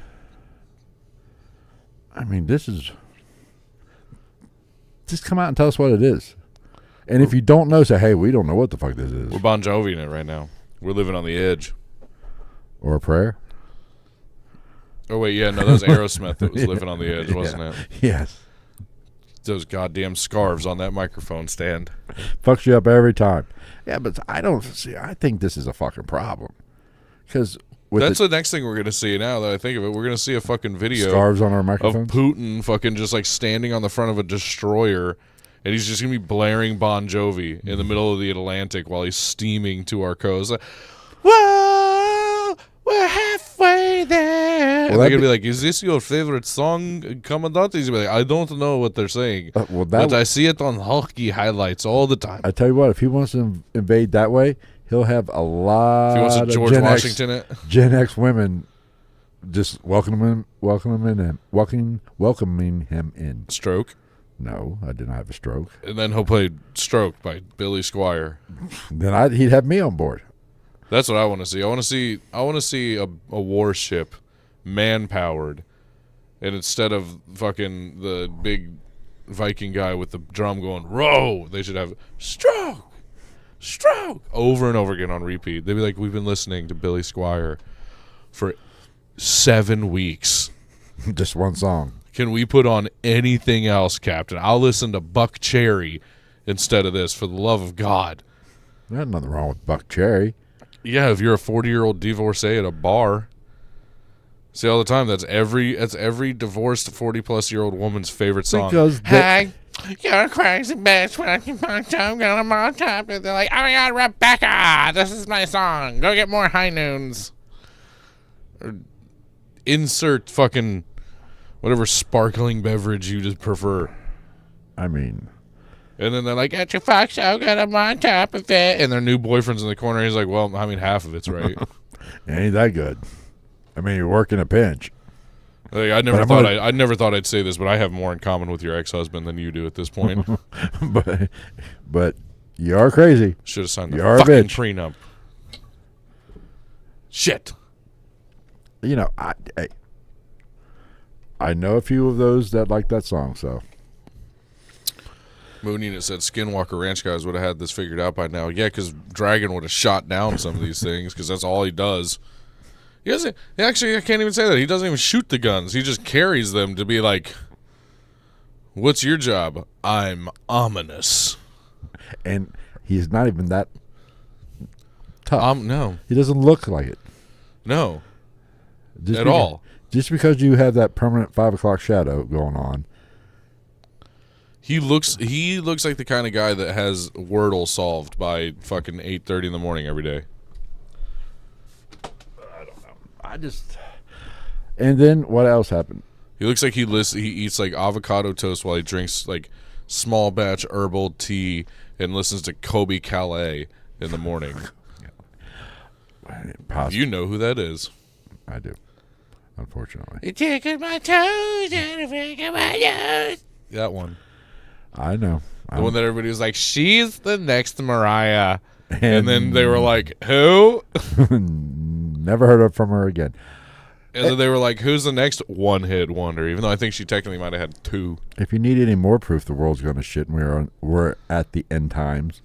this is... Just come out and tell us what it is. And if you don't know, say, hey, we don't know what the fuck this is. We're Bon Jovi in it right now. We're living on the edge. Or a prayer. Oh, wait, yeah, no, that was Aerosmith that was living on the edge, wasn't it? Yes. Those goddamn scarves on that microphone stand. Fucks you up every time. Yeah, but I think this is a fucking problem. Because that's the next thing we're going to see now that I think of it. We're going to see a fucking video scarves on our of microphones? Putin fucking just like standing on the front of a destroyer, and he's just going to be blaring Bon Jovi in the middle of the Atlantic while he's steaming to our coast. Like, whoa, we're halfway there. And they're going to be like, is this your favorite song, Commandant? He's going to be like, I don't know what they're saying, but I see it on hockey highlights all the time. I tell you what, if he wants to invade that way, he'll have a lot if he wants to of George Washington it. Gen X women just welcoming him in. Stroke. No, I did not have a stroke. And then he'll play Stroke by Billy Squier. Then he'd have me on board. That's what I want to see. I want to see a warship, man-powered, and instead of fucking the big Viking guy with the drum going row, they should have Stroke over and over again on repeat. They'd be like, we've been listening to Billy Squier for 7 weeks. Just one song. Can we put on anything else, Captain? I'll listen to Buck Cherry instead of this, for the love of God. There's nothing wrong with Buck Cherry. Yeah, if you're a 40-year-old divorcee at a bar. See, all the time, that's every divorced 40-plus-year-old woman's favorite song. Because Hey, you're a crazy bitch. When I keep on talking, I'm on top. And they're like, oh my God, Rebecca, this is my song. Go get more high noons. Or insert fucking whatever sparkling beverage you just prefer. I mean... And then they're like, get your fuck so good, I'm on top of it. And their new boyfriend's in the corner. He's like, well, I mean, half of it's right. Ain't that good. I mean, you're working a pinch. Like, I never thought I'd say this, but I have more in common with your ex-husband than you do at this point. but you are crazy. Should have signed the You're fucking a bitch. prenup. Shit. You know, I know a few of those that like that song, so... Moon Unit said Skinwalker Ranch guys would have had this figured out by now. Yeah, because Dragon would have shot down some of these things, because that's all he does. He doesn't. Actually, I can't even say that. He doesn't even shoot the guns. He just carries them to be like, what's your job? I'm ominous. And he's not even that tough. No. He doesn't look like it. No. Just At all. Just because you have that permanent 5 o'clock shadow going on. He looks like the kind of guy that has Wordle solved by fucking 8:30 in the morning every day. I don't know. And then what else happened? He looks like he eats like avocado toast while he drinks like small batch herbal tea and listens to Kobe Calais in the morning. You know who that is. I do, unfortunately. You're taking my toes and you're breaking my nose. That one. I know. The one that everybody was like, she's the next Mariah. And then they were like, who? Never heard from her again. And then they were like, who's the next one-hit wonder? Even though I think she technically might have had 2. If you need any more proof the world's going to shit and we're at the end times.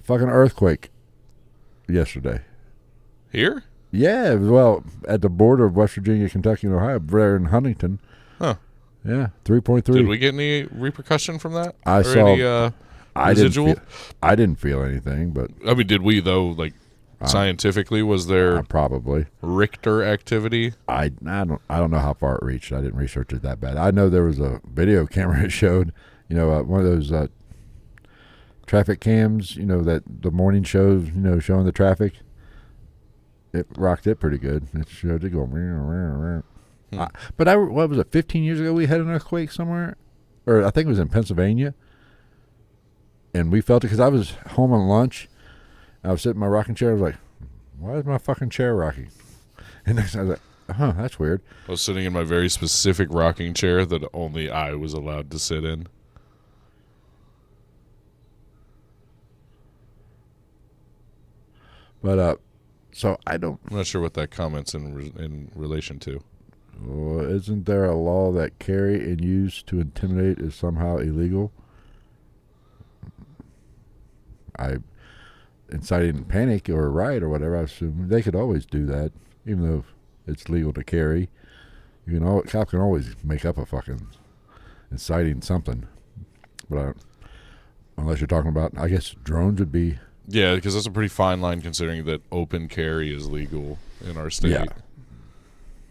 Fucking earthquake yesterday. Here? Yeah, well, at the border of West Virginia, Kentucky, and Ohio, there in Huntington. Huh. Yeah, 3.3. Did we get any repercussion from that? I or saw. Any, residual? I didn't feel anything, but I mean, did we though? Like scientifically, was there probably Richter activity? I don't know how far it reached. I didn't research it that bad. I know there was a video camera that showed, one of those traffic cams, that the morning shows, showing the traffic. It rocked it pretty good. It showed it going. What was it? 15 years ago, we had an earthquake somewhere, or I think it was in Pennsylvania, and we felt it because I was home on lunch. I was sitting in my rocking chair. I was like, "Why is my fucking chair rocking?" And next I was like, "Huh, that's weird." I was sitting in my very specific rocking chair that only I was allowed to sit in. But so I'm not sure what that comment's in relation to. Well, isn't there a law that carry and use to intimidate is somehow illegal? Inciting panic or a riot or whatever, I assume they could always do that, even though it's legal to carry. Cop can always make up a fucking inciting something. But unless you're talking about, I guess drones would be. Yeah, because that's a pretty fine line considering that open carry is legal in our state. Yeah.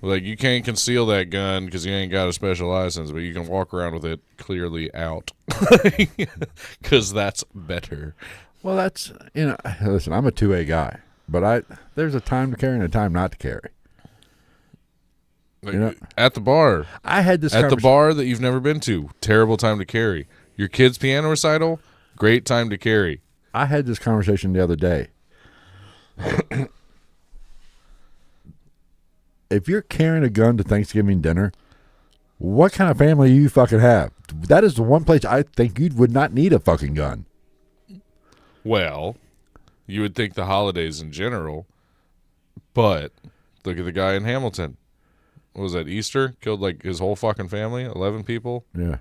Like, you can't conceal that gun because you ain't got a special license, but you can walk around with it clearly out because that's better. Well, that's, listen, I'm a 2A guy, but there's a time to carry and a time not to carry. Like, at the bar. I had this at the bar that you've never been to. Terrible time to carry. Your kid's piano recital. Great time to carry. I had this conversation the other day. If you're carrying a gun to Thanksgiving dinner, what kind of family do you fucking have? That is the one place I think you would not need a fucking gun. Well, you would think the holidays in general, but look at the guy in Hamilton. What was that, Easter? Killed like his whole fucking family, 11 people. Yeah.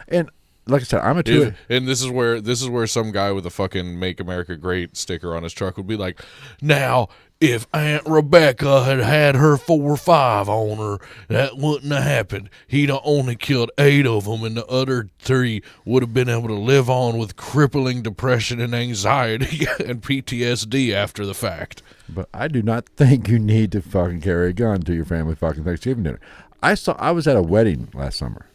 And like I said, I'm a 2A. And this is where some guy with a fucking "Make America Great" sticker on his truck would be like, now, if Aunt Rebecca had had her 4-5 on her, that wouldn't have happened. He'd have only killed 8 of them, and the other 3 would have been able to live on with crippling depression and anxiety and PTSD after the fact. But I do not think you need to fucking carry a gun to your family fucking Thanksgiving dinner. I was at a wedding last summer.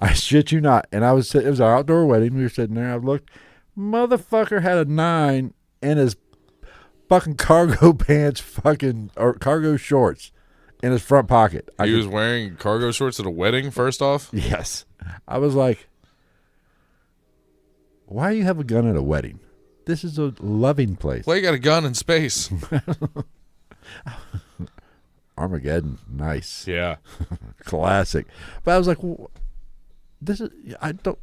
I shit you not. And it was an outdoor wedding. We were sitting there. I looked. Motherfucker had a 9 in his fucking cargo pants, or cargo shorts in his front pocket. He was wearing cargo shorts at a wedding, first off? Yes. I was like, why do you have a gun at a wedding? This is a loving place. Well, you got a gun in space. Armageddon. Nice. Yeah. Classic. But I was like,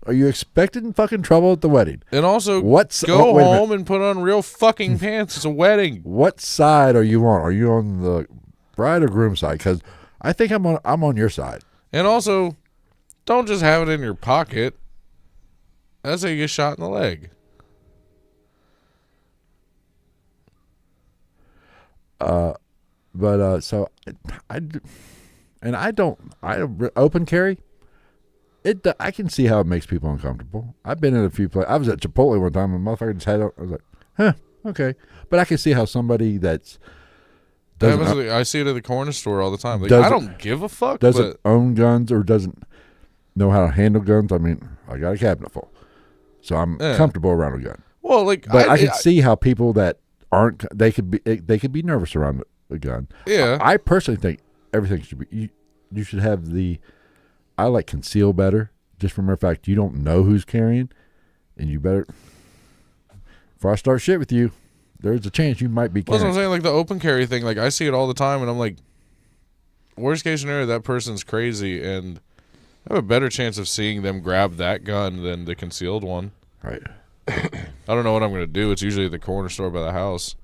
are you expecting fucking trouble at the wedding? And also, go home and put on real fucking pants. It's a wedding. What side are you on? Are you on the bride or groom side? Because I think I'm on your side. And also, don't just have it in your pocket. That's how you get shot in the leg. So I open carry. I can see how it makes people uncomfortable. I've been in a few places. I was at Chipotle one time and the motherfucker just had it. I was like, Okay, but I can see how somebody that's That doesn't happens I see it at the corner store all the time. Like, Doesn't- I don't give a fuck, doesn't but own guns or doesn't know how to handle guns. I mean, I got a cabinet full, so I'm Yeah. comfortable around a gun. well, like, But I can see how people that aren't they could be nervous around a gun. yeah. I personally think everything should be you should have I like conceal better, just from the fact you don't know who's carrying, and you better before I start shit with you, there's a chance you might be Well, that's what carrying. I'm saying. Like the open carry thing, like I see it all the time, and I'm like, worst case scenario, that person's crazy, and I have a better chance of seeing them grab that gun than the concealed one. Right. I don't know what I'm going to do. It's usually at the corner store by the house.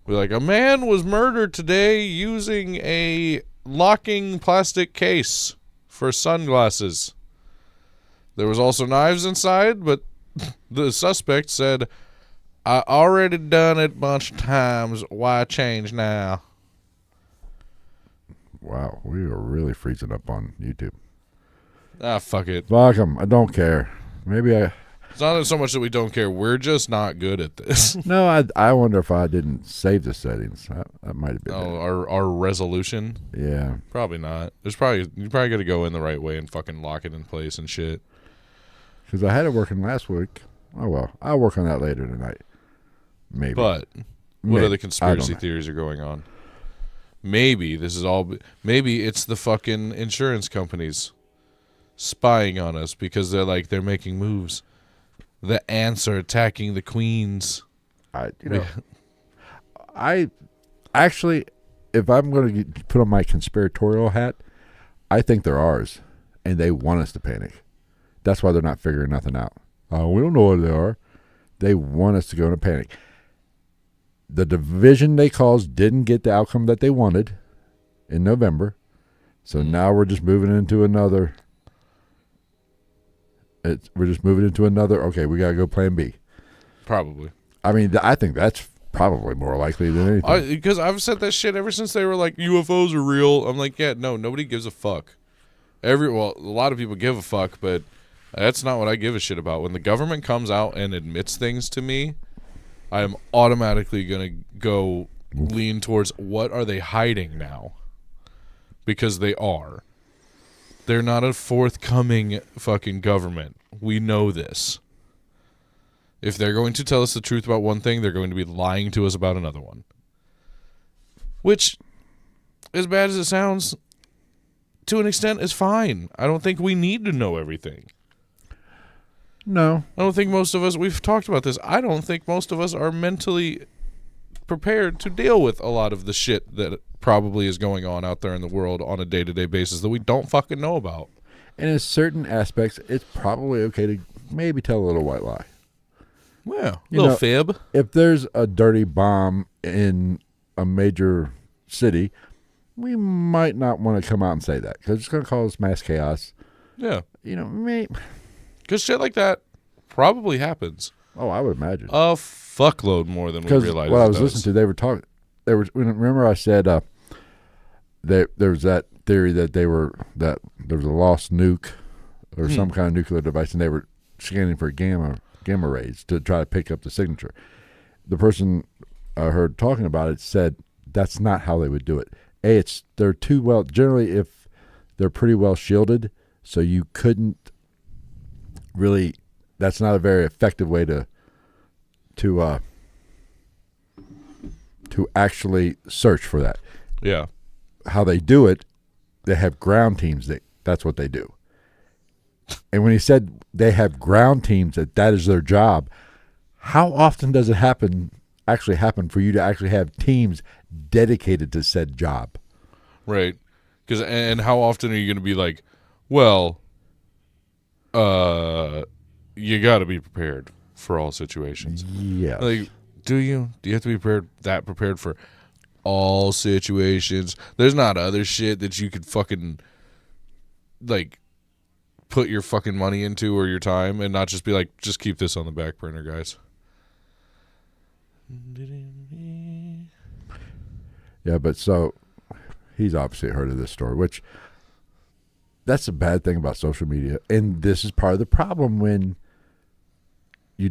Be like, a man was murdered today using a locking plastic case for sunglasses. There was also knives inside, but the suspect said, I already done it a bunch of times. Why change now? Wow, we are really freezing up on YouTube. Ah, fuck it. Fuck 'em. I don't care. Maybe I. It's not so much that we don't care. We're just not good at this. No, I wonder if I didn't save the settings. That might have been. Oh, our resolution? It. Yeah. Probably not. You probably got to go in the right way and fucking lock it in place and shit. Because I had it working last week. Oh, well. I'll work on that later tonight. Maybe. But what Maybe. other I conspiracy don't know. theories are going on? Maybe this is all. Maybe it's the fucking insurance companies spying on us because they're making moves. The ants are attacking the queens. I actually, if I'm going to put on my conspiratorial hat, I think they're ours, and they want us to panic. That's why they're not figuring nothing out. We don't know what they are. They want us to go into panic. The division they caused didn't get the outcome that they wanted in November, so now we're just moving into another. We're just moving into another. Okay, we gotta go Plan B. Probably. I mean, I think that's probably more likely than anything. Because I've said that shit ever since they were like UFOs are real. I'm like, yeah, no, nobody gives a fuck. A lot of people give a fuck, but that's not what I give a shit about. When the government comes out and admits things to me, I am automatically gonna go lean towards what are they hiding now? Because they are. They're not a forthcoming fucking government. We know this. If they're going to tell us the truth about one thing, they're going to be lying to us about another one. Which, as bad as it sounds, to an extent is fine. I don't think we need to know everything. No. I don't think most of us, we've talked about this, I don't think most of us are mentally prepared to deal with a lot of the shit that probably is going on out there in the world on a day-to-day basis that we don't fucking know about. And in certain aspects, it's probably okay to maybe tell a little white lie. Yeah, You little know, fib. If there's a dirty bomb in a major city, we might not want to come out and say that because it's going to cause mass chaos. Yeah, Maybe. because shit like that probably happens Oh, I would imagine. a fuckload more than we Because realize. what I it was does. listening to, they were talking. Remember I said there was that theory that there was a lost nuke or some kind of nuclear device, and they were scanning for gamma rays to try to pick up the signature. The person I heard talking about it said that's not how they would do it. They're too well. Generally, if they're pretty well shielded, so you couldn't really. That's not a very effective way to actually search for that. Yeah, How they do it, they have ground teams that's what they do. And when he said they have ground teams that is their job, how often does it actually happen for you to actually have teams dedicated to said job? right. Because and how often are you going to be like, well, you got to be prepared for all situations. Yeah. Like, do you have to be prepared for all situations? There's not other shit that you could fucking like put your fucking money into or your time and not just be like, just keep this on the back burner, guys. Yeah, but so he's obviously heard of this story, which that's a bad thing about social media. And this is part of the problem when you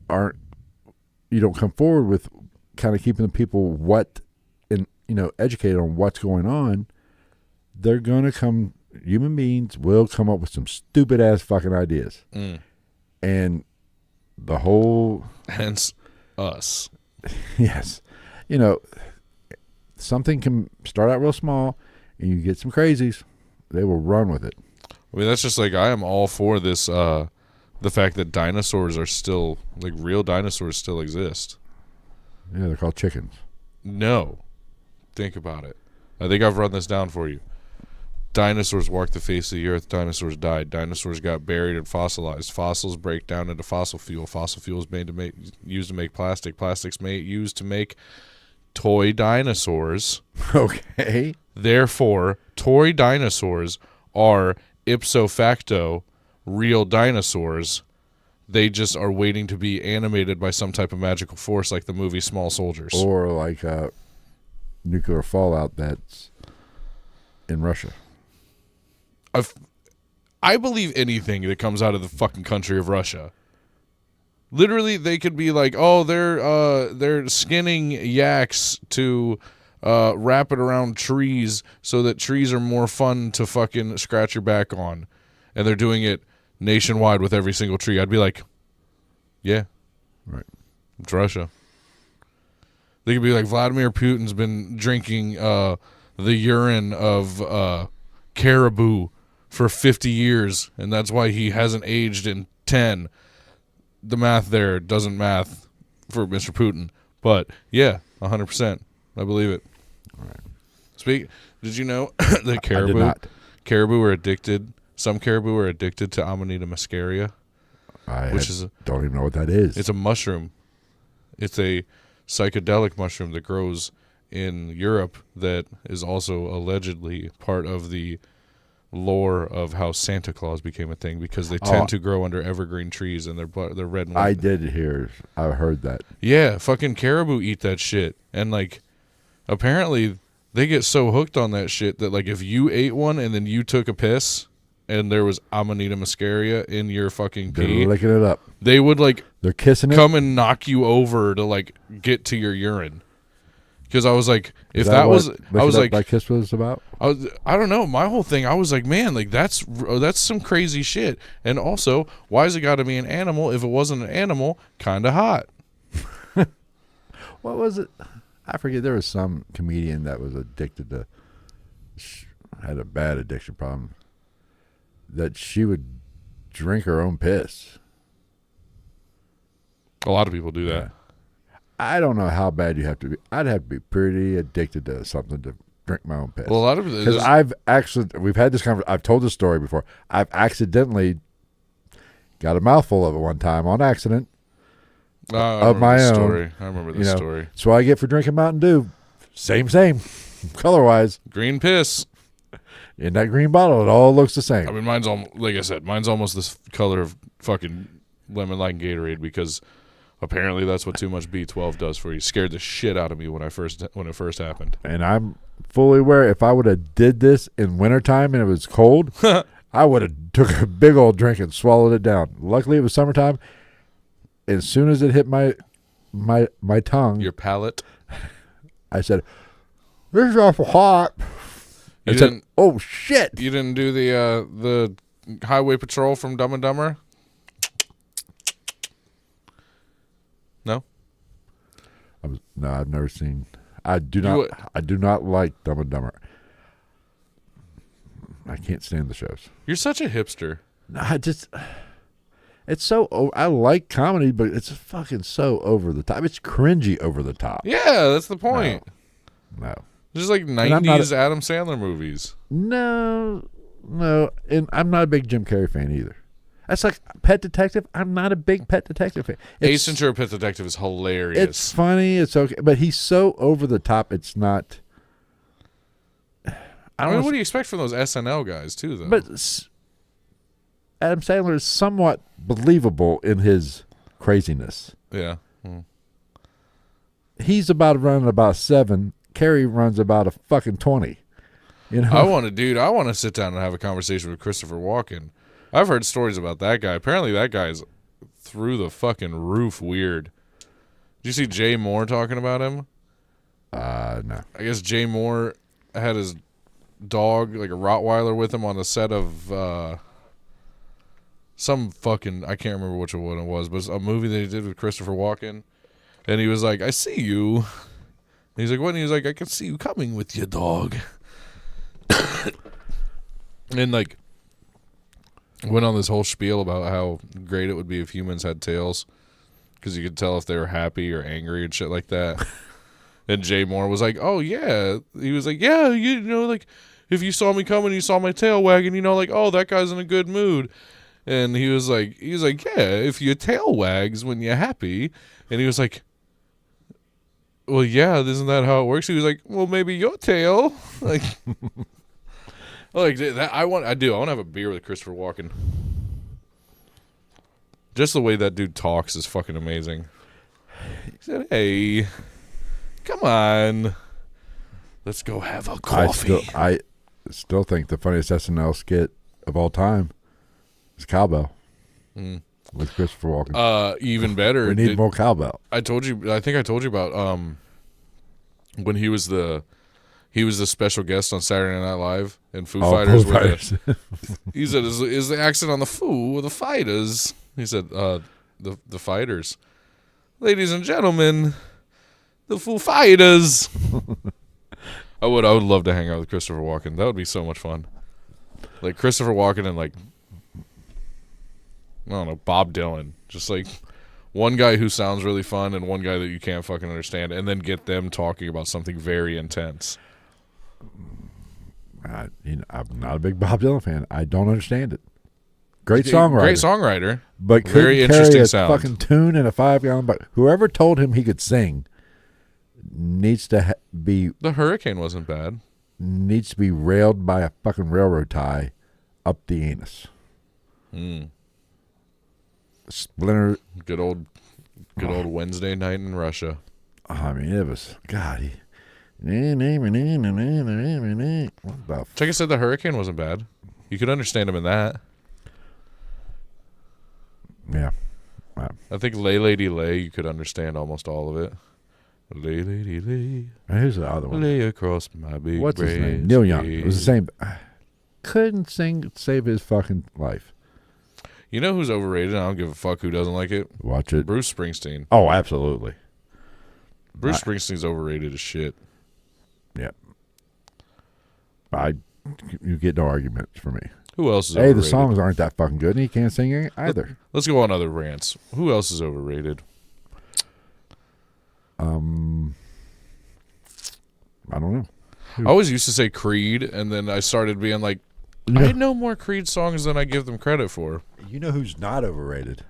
aren't you don't come forward with kind of keeping the people educated on what's going on, they're going to come, human beings will come up with some stupid ass fucking ideas. And the whole... Hence us. Yes. Something can start out real small and you get some crazies. They will run with it. I mean, that's just like, I am all for this, the fact that dinosaurs are still, like, real dinosaurs still exist. Yeah, they're called chickens. No. Think about it. I think I've run this down for you. Dinosaurs walked the face of the earth. Dinosaurs died. Dinosaurs got buried and fossilized. Fossils break down into fossil fuel. Fossil fuel is used to make plastic. Plastics used to make toy dinosaurs. Okay. Therefore, toy dinosaurs are ipso facto real dinosaurs. They just are waiting to be animated by some type of magical force, like the movie Small Soldiers. Or like nuclear fallout that's in Russia. I believe anything that comes out of the fucking country of Russia. Literally, they could be like, oh, they're skinning yaks to wrap it around trees so that trees are more fun to fucking scratch your back on. And they're doing it nationwide with every single tree. I'd be like, yeah. Right. It's Russia. They could be like, Vladimir Putin's been drinking the urine of caribou for 50 years, and that's why he hasn't aged in 10. The math there doesn't math for Mr. Putin. But, yeah, 100%. I believe it. All right. Did you know that caribou are addicted? Some caribou are addicted to Amanita muscaria. Don't even know what that is. It's a mushroom. It's a psychedelic mushroom that grows in Europe that is also allegedly part of the lore of how Santa Claus became a thing, because they tend to grow under evergreen trees and they're red and white. I heard that. Yeah, fucking caribou eat that shit. And like, apparently they get so hooked on that shit that like if you ate one and then you took a piss and there was Amanita muscaria in your fucking pee, they're licking it up. They would like, they're kissing it, come and knock you over to like get to your urine. Because I was like, if that was, I was like, that kiss was about. I don't know. My whole thing, I was like, man, like that's some crazy shit. And also, why has it got to be an animal? If it wasn't an animal, kind of hot. What was it? I forget. There was some comedian that was addicted to, had a bad addiction problem, that she would drink her own piss. A lot of people do that. Yeah. I don't know how bad you have to be. I'd have to be pretty addicted to something to drink my own piss. Well, a lot of it, because we've had this conversation. I've told this story before. I've accidentally got a mouthful of it one time on accident of my own. Story. I remember this story. That's what I get for drinking Mountain Dew. Same, color wise. Green piss. In that green bottle, it all looks the same. I mean, mine's like I said, mine's almost this color of fucking lemon lime Gatorade, because apparently that's what too much B12 does for you. Scared the shit out of me when it first happened. And I'm fully aware, if I would have did this in wintertime and it was cold, I would have took a big old drink and swallowed it down. Luckily, it was summertime. As soon as it hit my tongue, your palate, I said, "This is awful hot." I said, "Oh shit!" You didn't do the highway patrol from Dumb and Dumber? No. I've never seen. I do not like Dumb and Dumber. I can't stand the shows. You're such a hipster. No, it's so. I like comedy, but it's fucking so over the top. It's cringy over the top. Yeah, that's the point. No. Just like 90s Adam Sandler movies. No, and I'm not a big Jim Carrey fan either. That's like Pet Detective. I'm not a big Pet Detective fan. Ace Ventura Pet Detective is hilarious. It's funny. It's okay, but he's so over the top. It's not. I mean, what do you expect from those SNL guys too, though? But Adam Sandler is somewhat believable in his craziness. Yeah. He's running about 7. Carrie runs about a fucking 20. You know? I want to sit down and have a conversation with Christopher Walken. I've heard stories about that guy. Apparently that guy's through the fucking roof weird. Did you see Jay Moore talking about him? No. I guess Jay Moore had his dog, like a Rottweiler, with him on the set of some fucking, I can't remember which one it was, but it's a movie that he did with Christopher Walken. And he was like, I see you. And he's like, what? And he was like, I can see you coming with your dog. And like, went on this whole spiel about how great it would be if humans had tails, because you could tell if they were happy or angry and shit like that. And Jay Moore was like, oh yeah. He was like, yeah, you know, like, if you saw me coming, you saw my tail wagging, you know, like, oh, that guy's in a good mood. And he was like, yeah, if your tail wags when you're happy. And he was like, well, yeah, isn't that how it works? He was like, well, maybe your tail. Like, like that. I want to have a beer with Christopher Walken. Just the way that dude talks is fucking amazing. He said, hey, come on, let's go have a coffee. I still think the funniest SNL skit of all time is Cowbell with Christopher Walken. Even better. We need more Cowbell. I think I told you about when he was the special guest on Saturday Night Live and Foo Fighters. Foo Fighters. He said, "Is the accent on the Foo or the Fighters?" He said, "The Fighters, ladies and gentlemen, the Foo Fighters." I would love to hang out with Christopher Walken. That would be so much fun. Like Christopher Walken and like, I don't know, Bob Dylan. Just like one guy who sounds really fun and one guy that you can't fucking understand, and then get them talking about something very intense. I'm not a big Bob Dylan fan. I don't understand it. Great songwriter. But very couldn't interesting carry a sound. fucking tune in a 5-gallon. But whoever told him he could sing needs to be The Hurricane wasn't bad. needs to be railed by a fucking railroad tie up the anus. Splinter. Good old Wednesday night in Russia. I mean, it was God. What the Like I said, The Hurricane wasn't bad. You could understand him in that. yeah. I think Lay Lady Lay, you could understand almost all of it. Lay Lady Lay, Who's the other one? lay across my big What's his name? breast. Neil Young. It was the same. Couldn't sing, save his fucking life. You know who's overrated? I don't give a fuck who doesn't like it. Watch it. Bruce Springsteen. Oh, absolutely. Bruce Springsteen's overrated as shit. Yeah. You get no arguments from me. Who else is Hey, overrated? the songs aren't that fucking good, and he can't sing it either. Let's go on other rants. Who else is overrated? I don't know. I always used to say Creed, and then I started being like, I know more Creed songs than I give them credit for. You know who's not overrated?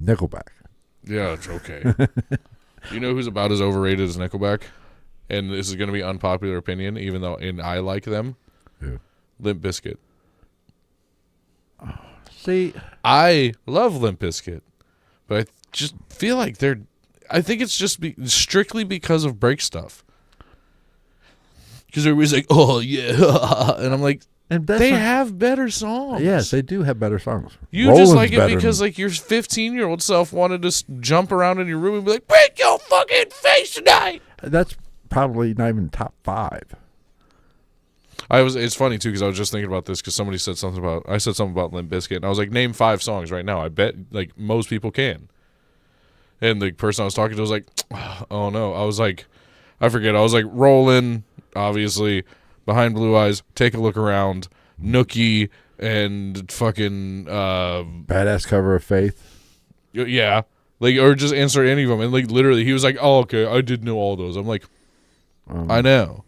Nickelback. Yeah, it's okay. You know who's about as overrated as Nickelback? And this is going to be unpopular opinion, even though I like them. Who? Limp Bizkit. See, I love Limp Bizkit, but I just feel like I think it's just strictly because of break stuff. Because everybody's like, oh, yeah. And I'm like, and that's they not- have better songs. Yes, they do have better songs. You Roland's just like it better because than- like your 15-year-old self wanted to jump around in your room and be like, break your fucking face tonight. That's probably not even top 5. It's funny too because I was just thinking about this because I said something about Limp Bizkit and I was like, name 5 songs right now. I bet like most people can. And the person I was talking to was like, oh no. I was like, I forget. I was like, Rollin', obviously, Behind Blue Eyes, Take a Look Around, Nookie, and fucking Badass Cover of Faith. yeah, like or just answer any of them. And like literally, he was like, oh okay, I did know all those. I'm like, I know.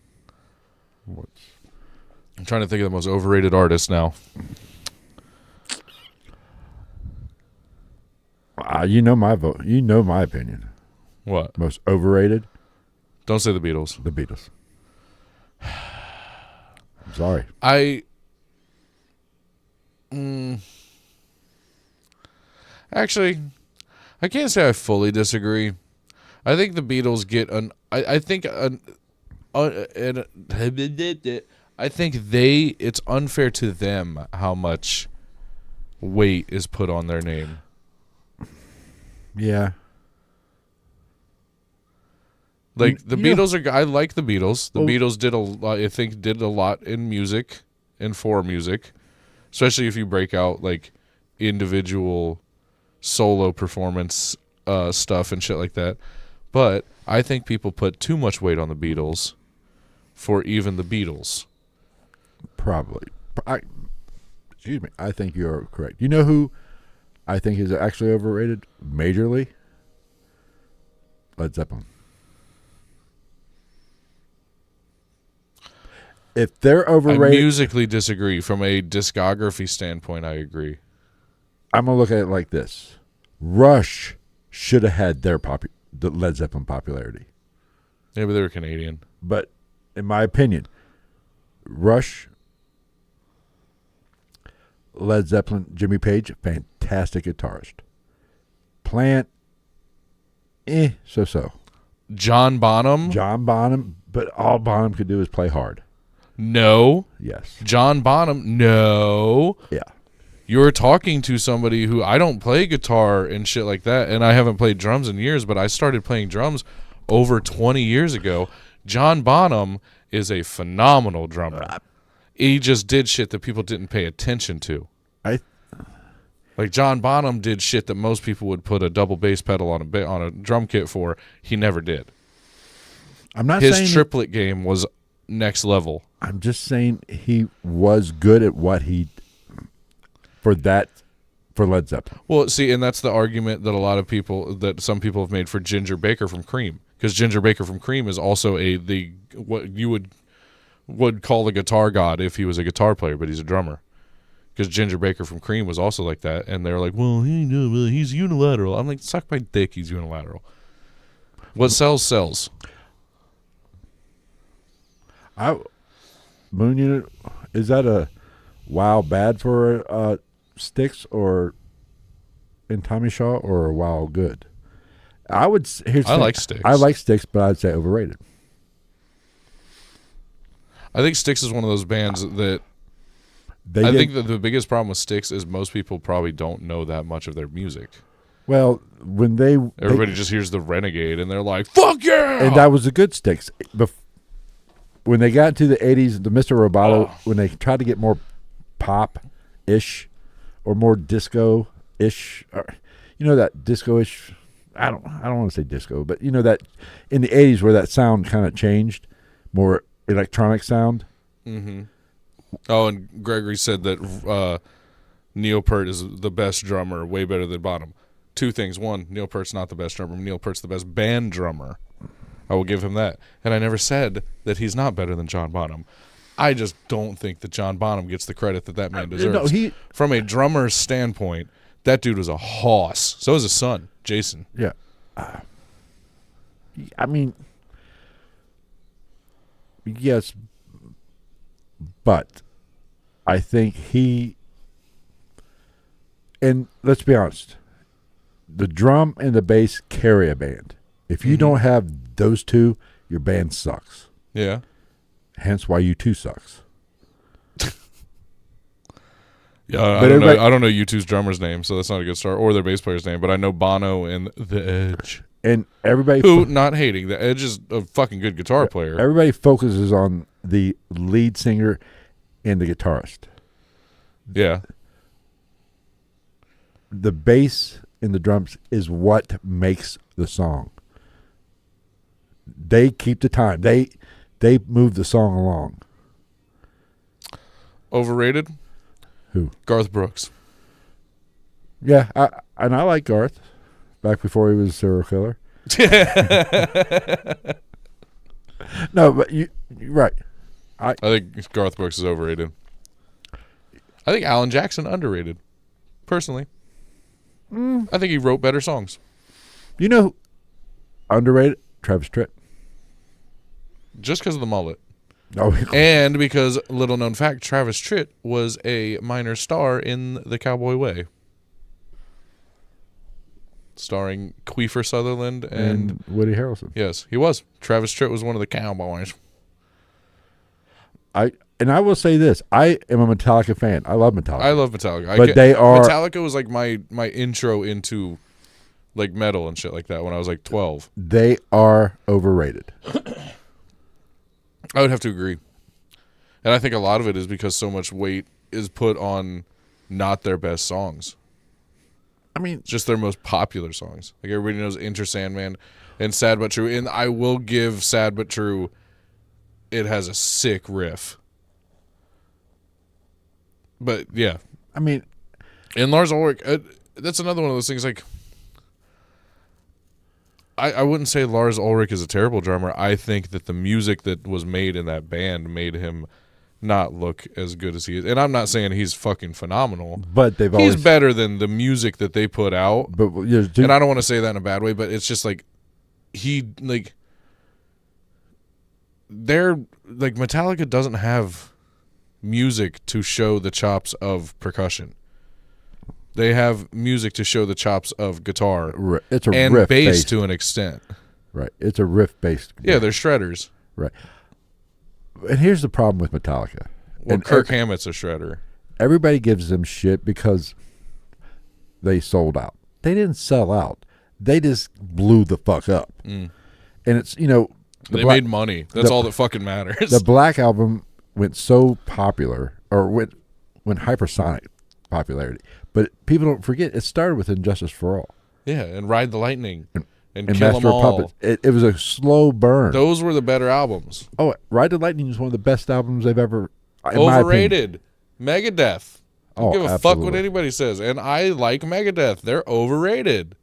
I'm trying to think of the most overrated artists now. You know my vote. You know my opinion. What? Most overrated? Don't say the Beatles. The Beatles. I'm sorry. Actually, I can't say I fully disagree. I think the Beatles get I think it's unfair to them how much weight is put on their name. Yeah. Like the You know- Beatles I like the Beatles. The Oh. Beatles did a lot, I think did a lot in music and for music, especially if you break out like individual solo performance stuff and shit like that. But I think people put too much weight on the Beatles for even the Beatles. Probably. Excuse me. I think you're correct. You know who I think is actually overrated majorly? Led Zeppelin. If they're I overrated, musically disagree. From a discography standpoint, I agree. I'm gonna look at it like this: Rush should have had the Led Zeppelin popularity, Yeah, but they were Canadian. but in my opinion, Rush, Led Zeppelin, Jimmy Page, fantastic guitarist. Plant, so. John Bonham? John Bonham, but all Bonham could do is play hard. No. Yes. John Bonham? No. Yeah. You're talking to somebody who I don't play guitar and shit like that, and I haven't played drums in years, but I started playing drums over 20 years ago. John Bonham is a phenomenal drummer. He just did shit that people didn't pay attention to. Like John Bonham did shit that most people would put a double bass pedal on a drum kit for. He never did. I'm not saying His triplet game was next level. I'm just saying he was good at what he for Led Zeppelin. Well, see, and that's the argument that some people have made for Ginger Baker from Cream, because Ginger Baker from Cream is also what you would call the guitar god if he was a guitar player, but he's a drummer. Because Ginger Baker from Cream was also like that, and they're like, well, he's unilateral. I'm like, suck my dick, he's unilateral. What sells. Moon Unit, is that a wow bad for Styx or in Tommy Shaw, or a wow good? I would. I like Styx. I like Styx, but I'd say overrated. I think Styx is one of those bands that I think that the biggest problem with Styx is most people probably don't know that much of their music. Well, when Everybody just hears the Renegade and they're like, fuck yeah! and that was a good Styx. When they got to the 80s, the Mr. Roboto, when they tried to get more pop-ish or more disco-ish, that disco-ish, I don't want to say disco, but that in the 80s where that sound kind of changed, more electronic sound. Mm-hmm. Oh, and Gregory said that Neil Peart is the best drummer, way better than Bonham. Two things. One, Neil Peart's not the best drummer. Neil Peart's the best band drummer. I will give him that. And I never said that he's not better than John Bonham. I just don't think that John Bonham gets the credit that man deserves. No, from a drummer's standpoint, that dude was a hoss. So is his son, Jason. Yeah. I mean, yes, but I think and let's be honest, the drum and the bass carry a band. If you don't have those two, your band sucks. Yeah. Hence why U2 sucks. Yeah, I don't know U2's drummer's name, so that's not a good start, or their bass player's name, but I know Bono and The Edge. And everybody Who, not hating, The Edge is a fucking good guitar player. Everybody focuses on the lead singer and the guitarist. Yeah. The bass and the drums is what makes the song. They keep the time. They move the song along. Overrated? Who? Garth Brooks. Yeah, I like Garth. Back before he was a serial killer. No, but you're right. I think Garth Brooks is overrated. I think Alan Jackson underrated. Personally. I think he wrote better songs. You know who underrated? Travis Tritt. Just because of the mullet. Oh, And because, little known fact, Travis Tritt was a minor star in The Cowboy Way. Starring Kiefer Sutherland and Woody Harrelson. Yes, he was. Travis Tritt was one of the cowboys. I will say this: I am a Metallica fan. I love Metallica. I love Metallica. Metallica was like my intro into like metal and shit like that when I was like 12. They are overrated. I would have to agree. And I think a lot of it is because so much weight is put on not their best songs. I mean, Just their most popular songs. Like everybody knows Enter Sandman and Sad But True. And I will give Sad But True, it has a sick riff. But yeah. I mean, And Lars Ulrich, that's another one of those things like, I wouldn't say Lars Ulrich is a terrible drummer. I think that the music that was made in that band made him not look as good as he is. And I'm not saying he's fucking phenomenal. but He's better than the music that they put out. But And I don't want to say that in a bad way, but it's just like they're like Metallica doesn't have music to show the chops of percussion. They have music to show the chops of guitar. It's a and riff bass based. to an extent. Right. It's a riff based. Yeah, they're shredders. Right. And here's the problem with Metallica. Well, And Kirk Hammett's a shredder. everybody gives them shit because they sold out. They didn't sell out. They just blew the fuck up. And it's, They made money. That's all that fucking matters. The Black Album went so popular, or went hypersonic popularity. But people don't forget, it started with Injustice for All. Yeah, and Ride the Lightning and And Kill 'Em Master of All. Puppets. It was a slow burn. Those were the better albums. Oh, Ride the Lightning is one of the best albums they've ever, in my opinion. Overrated. Megadeth. Don't give a fuck what absolutely. anybody says. And I like Megadeth. They're overrated.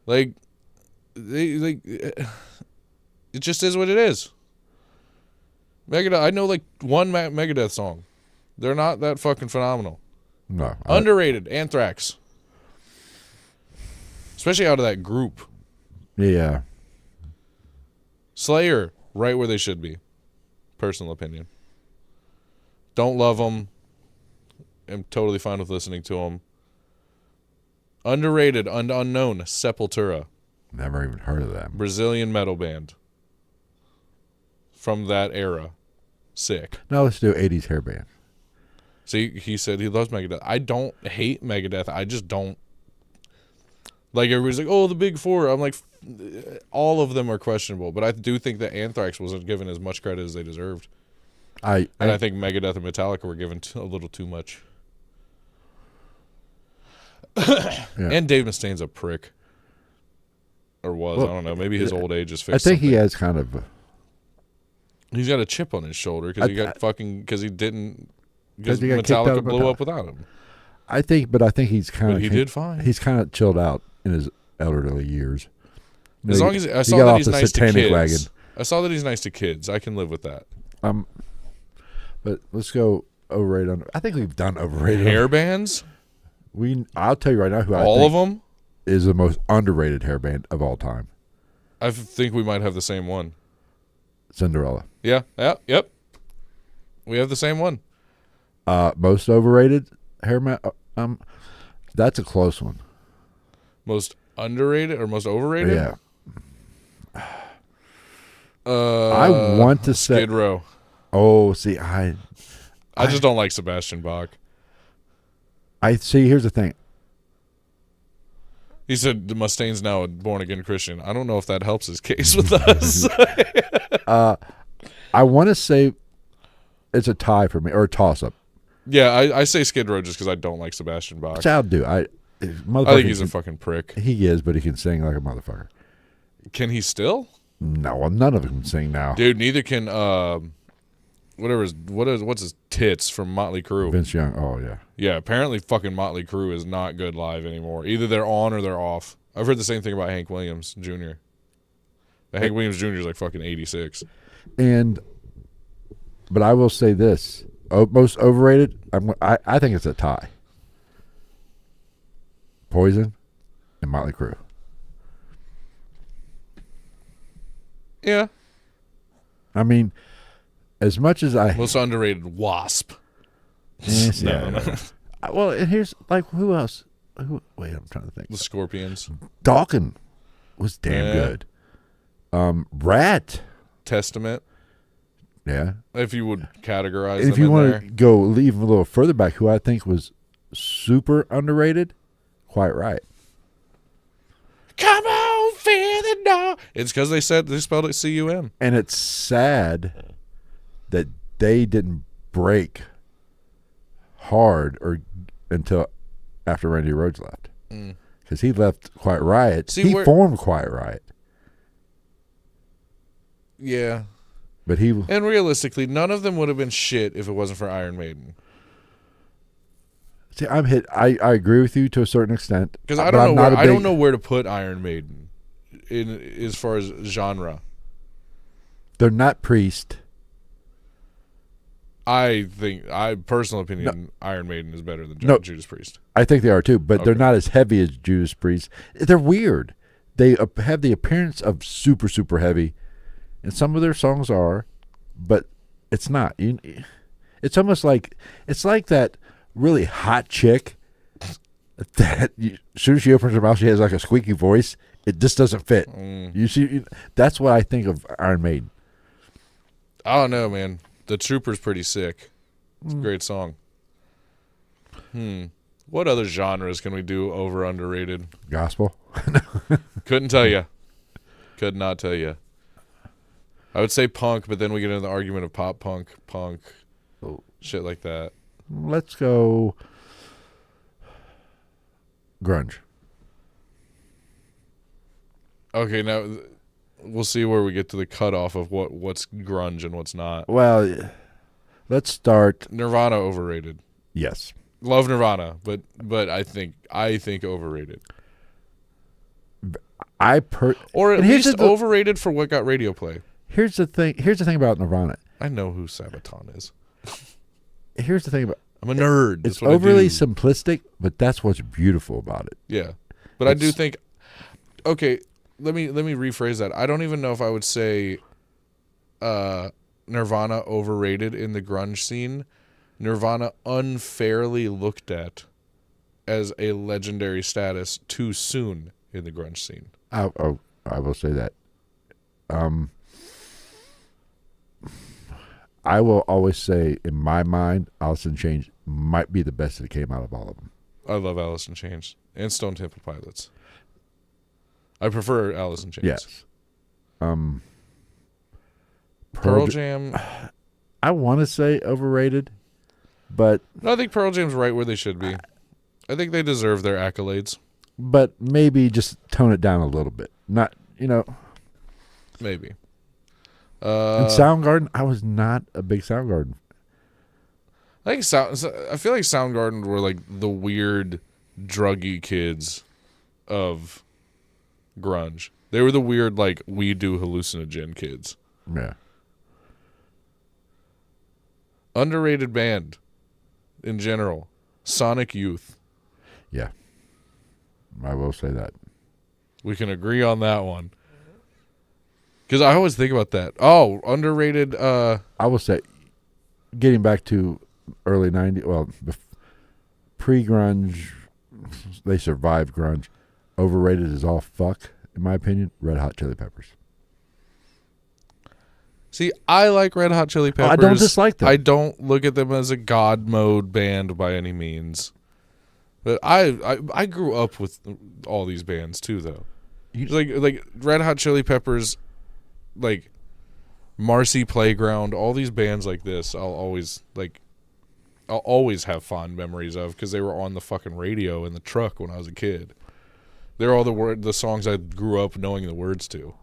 Like, it just is what it is. Megadeth. I know like one Megadeth song. They're not that fucking phenomenal. No. Underrated. Anthrax. Especially out of that group. Yeah. Slayer, right where they should be. Personal opinion. Don't love them. I'm totally fine with listening to them. Underrated, unknown, Sepultura. Never even heard of them. Brazilian metal band. From that era. Sick. Now let's do 80s hair band. See, he said he loves Megadeth. I don't hate Megadeth. I just don't. Like, everybody's like, oh, the big four. I'm like, all of them are questionable. But I do think that Anthrax wasn't given as much credit as they deserved. And I think Megadeth and Metallica were given a little too much. Yeah. And Dave Mustaine's a prick. Or was. Well, I don't know. Maybe his old age is I fixed think he something. has kind of. He's got a chip on his shoulder because he didn't. Because he got kicked out Metallica of blew up without him. I think he's kind of. But he did fine. He's kind of chilled out in his elderly years. As long as I saw that he's nice to kids. I saw that he's nice to kids. I can live with that. But let's go overrated. I think we've done overrated. Hair bands? I'll tell you right now who I All think of them? is the most underrated hair band of all time. I think we might have the same one. Cinderella. Yeah. Yep. We have the same one. Most overrated hair that's a close one. Most underrated or most overrated? Yeah. I want to say Skid Row. Oh, see, I just don't like Sebastian Bach. see. Here's the thing. He said Mustaine's now a born-again Christian. I don't know if that helps his case with us. I want to say it's a tie for me, or a toss-up. Yeah, I say Skid Row just because I don't like Sebastian Bach. Which I'll do. I think he's a fucking prick. He is, but he can sing like a motherfucker. Can he still? No, none of them can sing now. Dude, neither can what's his tits from Motley Crue. Vince Young. Oh yeah. Yeah, apparently fucking Motley Crue is not good live anymore. Either they're on or they're off. I've heard the same thing about Hank Williams Jr. Hank Williams Jr. is like fucking 86. But I will say this: most overrated. I think it's a tie. Poison and Motley Crue. Yeah. I mean, as much as I Most underrated, Wasp. yes, No, yeah, no. Well, and here's like who else? Wait, I'm trying to think. The Scorpions. Dawkins was damn Yeah. good. Rat. Testament, Yeah. if you would categorize And if them you in want there. to go even a little further back, who I think was super underrated, Quite Right. Quite It's because they spelled it C-U-M. And it's sad that they didn't break hard until after Randy Rhoads left. Because he left Quiet Riot. He formed Quiet Riot. Yeah. But and realistically, none of them would have been shit if it wasn't for Iron Maiden. See, I'm hit. I agree with you to a certain extent. Because I don't know where to put Iron Maiden in as far as genre. They're not Priest. I think, personal opinion, Iron Maiden is better than Judas Priest. I think they are too, but they're not as heavy as Judas Priest. They're weird. They have the appearance of super, super heavy, and some of their songs are, but it's not. It's almost like that really hot chick that as soon as she opens her mouth, she has like a squeaky voice. It just doesn't fit. You see, that's what I think of Iron Maiden. I don't know, man. The Trooper's pretty sick. It's a great song. What other genres can we do over underrated? Gospel? Couldn't tell you. Could not tell you. I would say punk, but then we get into the argument of pop punk, shit like that. Let's go grunge. Okay, now we'll see where we get to the cutoff of what's grunge and what's not. Well, let's start. Nirvana overrated. Yes. Love Nirvana, but I think overrated. Or at least overrated for what got radio play. Here's the thing about Nirvana. I know who Sabaton is. Here's the thing about. I'm a nerd. It's overly simplistic, but that's what's beautiful about it. Yeah, but I do think. Okay, let me rephrase that. I don't even know if I would say Nirvana overrated in the grunge scene. Nirvana unfairly looked at as a legendary status too soon in the grunge scene. I will say that. I will always say, in my mind, Alice in Chains might be the best that came out of all of them. I love Alice in Chains and Stone Temple Pilots. I prefer Alice in Chains. Yes. Pearl Jam. I want to say overrated, but no, I think Pearl Jam's right where they should be. I think they deserve their accolades. But maybe just tone it down a little bit. Not, maybe. And Soundgarden, I was not a big Soundgarden. I feel like Soundgarden were like the weird, druggy kids of grunge. They were the weird, like, we do hallucinogen kids. Yeah. Underrated band in general. Sonic Youth. Yeah. I will say that. We can agree on that one. Because I always think about that. Oh, underrated. I will say, getting back to early 90s, well, pre-grunge, they survived grunge. Overrated as all fuck, in my opinion, Red Hot Chili Peppers. See, I like Red Hot Chili Peppers. I don't dislike them. I don't look at them as a god mode band by any means. But I grew up with all these bands too, though. Like Red Hot Chili Peppers, like Marcy Playground, all these bands like this, I'll always have fond memories of because they were on the fucking radio in the truck when I was a kid. They're all the songs I grew up knowing the words to.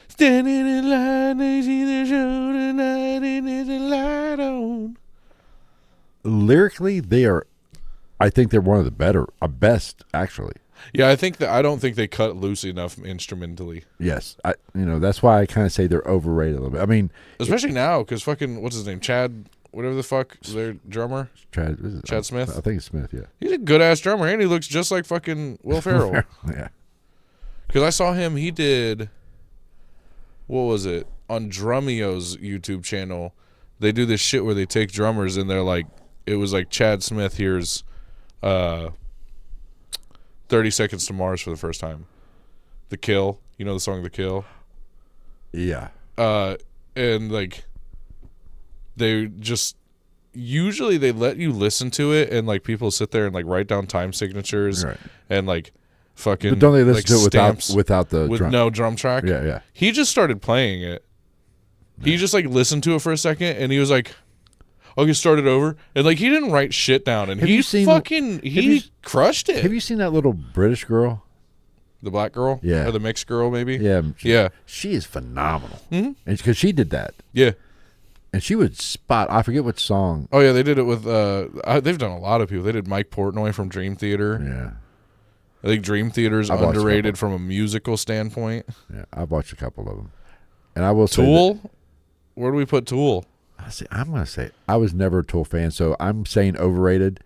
Standing in line, they see the show tonight, and there's a light on. Lyrically, I think they're one of the best, actually. Yeah, I don't think they cut loose enough instrumentally. Yes, that's why I kind of say they're overrated a little bit. I mean, especially now because fucking what's his name, Chad, whatever the fuck, their drummer, Chad Smith. I think it's Smith. Yeah, he's a good ass drummer, and he looks just like fucking Will Ferrell. Yeah, because I saw him. He did. What was it on Drummeo's YouTube channel? They do this shit where they take drummers and they're like, it was like Chad Smith hears 30 Seconds to Mars for the first time. The Kill. You know the song The Kill? Yeah. And like they just usually they let you listen to it and like people sit there and like write down time signatures right. and like fucking. But don't they listen like, to it stamps without the with drum? no drum track? Yeah. He just started playing it. He just like listened to it for a second, and he was like, "Okay, start it over." And like he didn't write shit down, and he crushed it. Have you seen that little British girl? The black girl, Yeah, or the mixed girl, maybe. Yeah. She is phenomenal, and because she did that. Yeah. And she would spot. I forget what song. Oh yeah, they did it with. They've done a lot of people. They did Mike Portnoy from Dream Theater. Yeah. I think Dream Theater is underrated from a musical standpoint. Yeah, I've watched a couple of them, and I will say Tool. Where do we put Tool? I'm going to say I was never a Tool fan, so I'm saying overrated.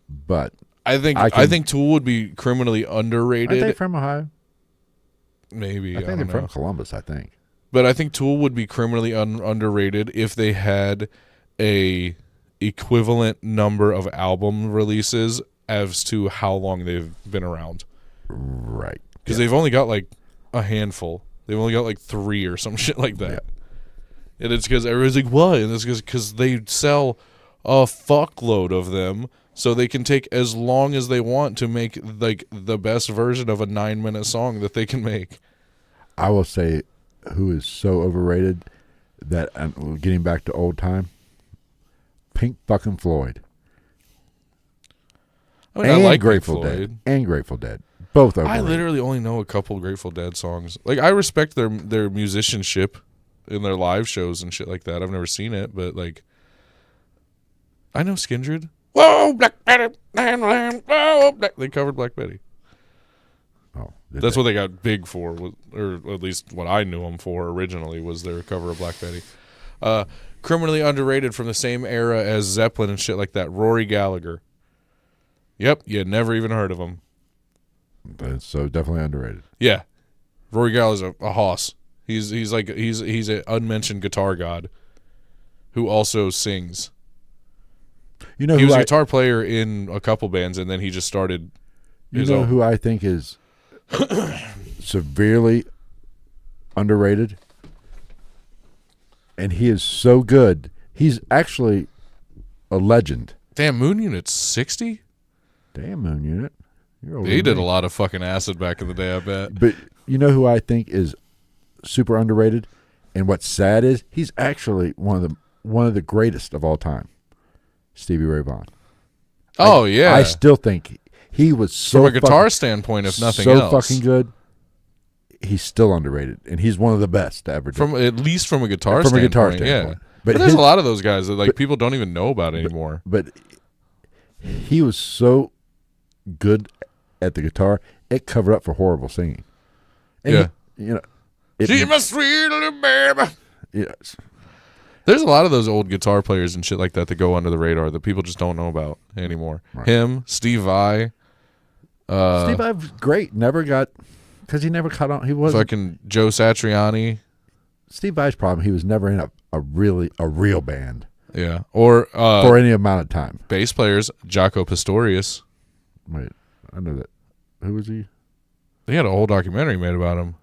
But I think Tool would be criminally underrated. Are they from Ohio? Maybe I think they're from Columbus. I think. But I think Tool would be criminally underrated if they had a equivalent number of album releases as to how long they've been around. Right. Because they've only got like a handful. They've only got like 3 or some shit like that. Yeah. And it's because everybody's like, why? And it's because they sell a fuckload of them, so they can take as long as they want to make like the best version of a 9-minute song that they can make. I will say, who is so overrated that getting back to old time, Pink fucking Floyd. I mean, I like Grateful Dead and Grateful Dead, both overrated. I literally only know a couple Grateful Dead songs. Like I respect their musicianship in their live shows and shit like that. I've never seen it, but like I know Skindred. Whoa, Black Betty, whoa, they covered Black Betty. Oh, that's what they got big for, or at least what I knew them for originally was their cover of Black Betty. Criminally underrated from the same era as Zeppelin and shit like that. Rory Gallagher. Yep, you had never even heard of him. But so definitely underrated. Yeah, Rory Gallagher's a hoss. He's an unmentioned guitar god who also sings. You know, he was a guitar player in a couple bands, and then he just started. You know who I think is severely underrated, and he is so good. He's actually a legend. Damn, Moon Unit's 60. Damn, Moon Unit. He did a lot of fucking acid back in the day, I bet. But you know who I think is super underrated, and what's sad is he's actually one of the greatest of all time. Stevie Ray Vaughan. Oh yeah, I still think he was so from a guitar standpoint, if nothing so else, fucking good. He's still underrated, and he's one of the best to ever do. At least from a guitar standpoint. Yeah, but there's a lot of those guys that people don't even know about anymore. But he was so good at the guitar, it covered up for horrible singing. And she's my sweet little baby. Yes. There's a lot of those old guitar players and shit like that go under the radar that people just don't know about anymore. Right. Him, Steve Vai. Steve Vai's great. Never got, because he never caught on. He wasn't. Fucking Joe Satriani. Steve Vai's problem, he was never in a real band. Yeah. Or for any amount of time. Bass players, Jaco Pastorius. Wait, I know that. Who was he? They had a whole documentary made about him.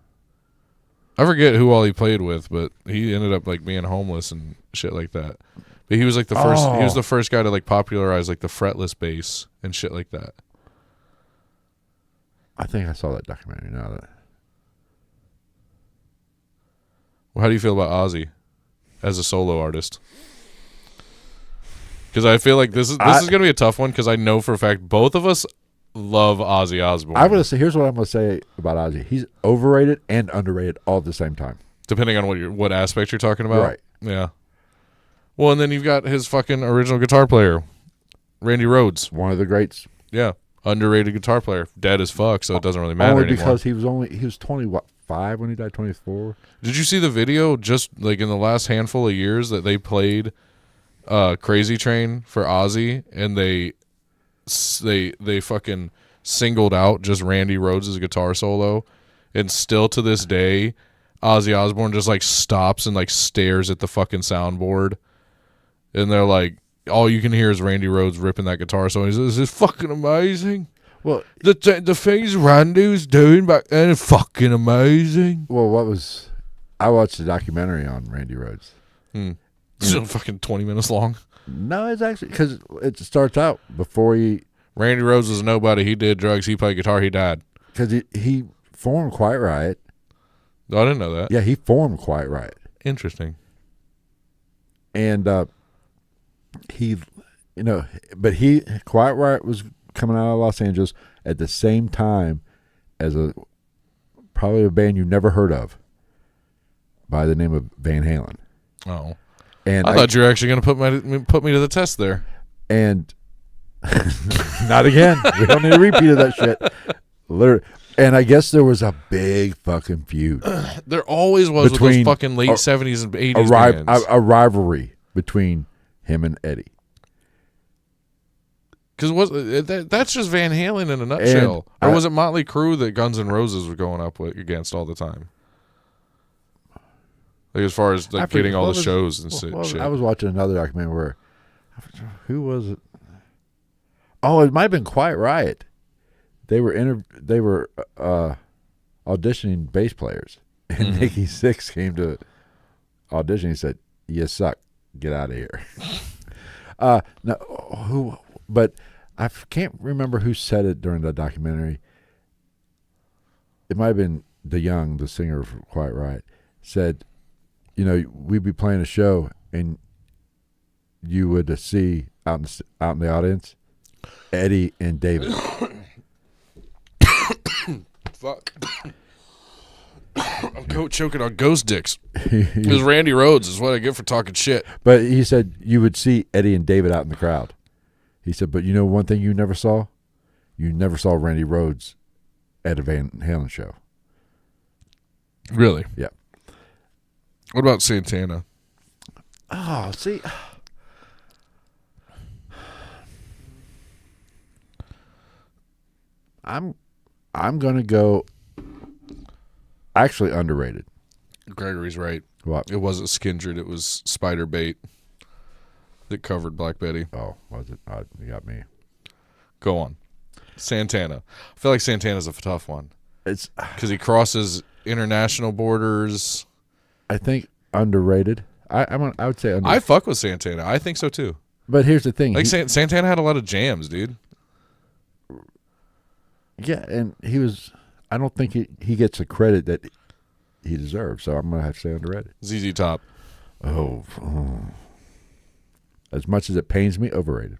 I forget who all he played with, but he ended up like being homeless and shit like that. But he was like the first. He was the first guy to like popularize like the fretless bass and shit like that. I think I saw that documentary. Now that. Well, how do you feel about Ozzy as a solo artist? Because I feel like this is going to be a tough one because I know for a fact both of us love Ozzy Osbourne. I'm going to say, here's what I'm going to say about Ozzy. He's overrated and underrated all at the same time. Depending on what aspect you're talking about. Right. Yeah. Well, and then you've got his fucking original guitar player, Randy Rhoads. One of the greats. Yeah. Underrated guitar player. Dead as fuck, so it doesn't really matter only anymore. because he was 25 when he died, 24. Did you see the video just like in the last handful of years that they played Crazy Train for Ozzy, and they fucking singled out just Randy Rhoads' guitar solo, and still to this day Ozzy Osbourne just like stops and like stares at the fucking soundboard, and they're like, all you can hear is Randy Rhoads ripping that guitar solo. He says, "This is fucking amazing." Well, the things Randy was doing back then is fucking amazing. Well, I watched the documentary on Randy Rhoads. It's fucking 20 minutes long. No, it's actually because it starts out before he. Randy Rhoads was nobody. He did drugs. He played guitar. He died. because he formed Quiet Riot. Oh, I didn't know that. Yeah, he formed Quiet Riot. Interesting. And he, Quiet Riot was coming out of Los Angeles at the same time as probably a band you never heard of by the name of Van Halen. Oh, and I thought you were actually going to put me to the test there. And not again. We don't need a repeat of that shit. Literally. And I guess there was a big fucking feud. There always was with those fucking late 70s and 80s bands. A rivalry between him and Eddie. Because that's just Van Halen in a nutshell. Or was it Motley Crue that Guns N' Roses were going up against all the time? Like as far as getting all the shows and shit. I was watching another documentary where, who was it? Oh, it might have been Quiet Riot. They were auditioning bass players, and Nikki Sixx came to audition. He said, "You suck. Get out of here." But I can't remember who said it during the documentary. It might have been DeYoung, the singer of Quiet Riot, said, we'd be playing a show, and you would see out in the audience Eddie and David. Fuck. I'm choking on ghost dicks. It was Randy Rhoads is what I get for talking shit. But he said you would see Eddie and David out in the crowd. He said, but one thing you never saw? You never saw Randy Rhoads at a Van Halen show. Really? Yeah. What about Santana? Oh, see. I'm gonna go actually underrated. Gregory's right. What? It wasn't Skindred, it was Spider Bait that covered Black Betty. Oh, was it? You got me. Go on. Santana. I feel like Santana's a tough one. It's because he crosses international borders. I think underrated. I would say underrated. I fuck with Santana. I think so too. But here's the thing. Santana had a lot of jams, dude. Yeah, and he was. I don't think he gets the credit that he deserves. So I'm gonna have to say underrated. ZZ Top. Oh. As much as it pains me, overrated.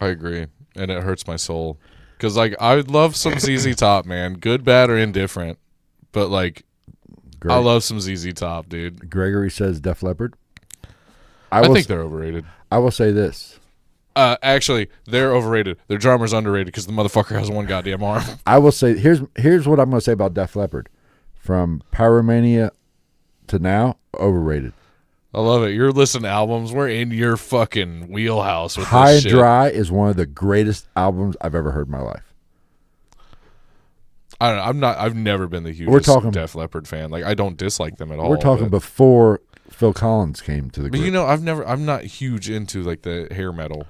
I agree, and it hurts my soul because I would love some ZZ Top, man. Good, bad, or indifferent, but I love some ZZ Top, dude. Gregory says Def Leppard. I think they're overrated. I will say this. Actually, they're overrated. Their drummer's underrated because the motherfucker has one goddamn arm. I will say here's what I'm going to say about Def Leppard. From Pyromania to now, overrated. I love it. You're listening to albums. We're in your fucking wheelhouse with High this and shit. Dry is one of the greatest albums I've ever heard in my life. I don't know. I've never been the hugest Def Leppard fan. I don't dislike them at all. We're talking before Phil Collins came to the group. But I'm not huge into the hair metal.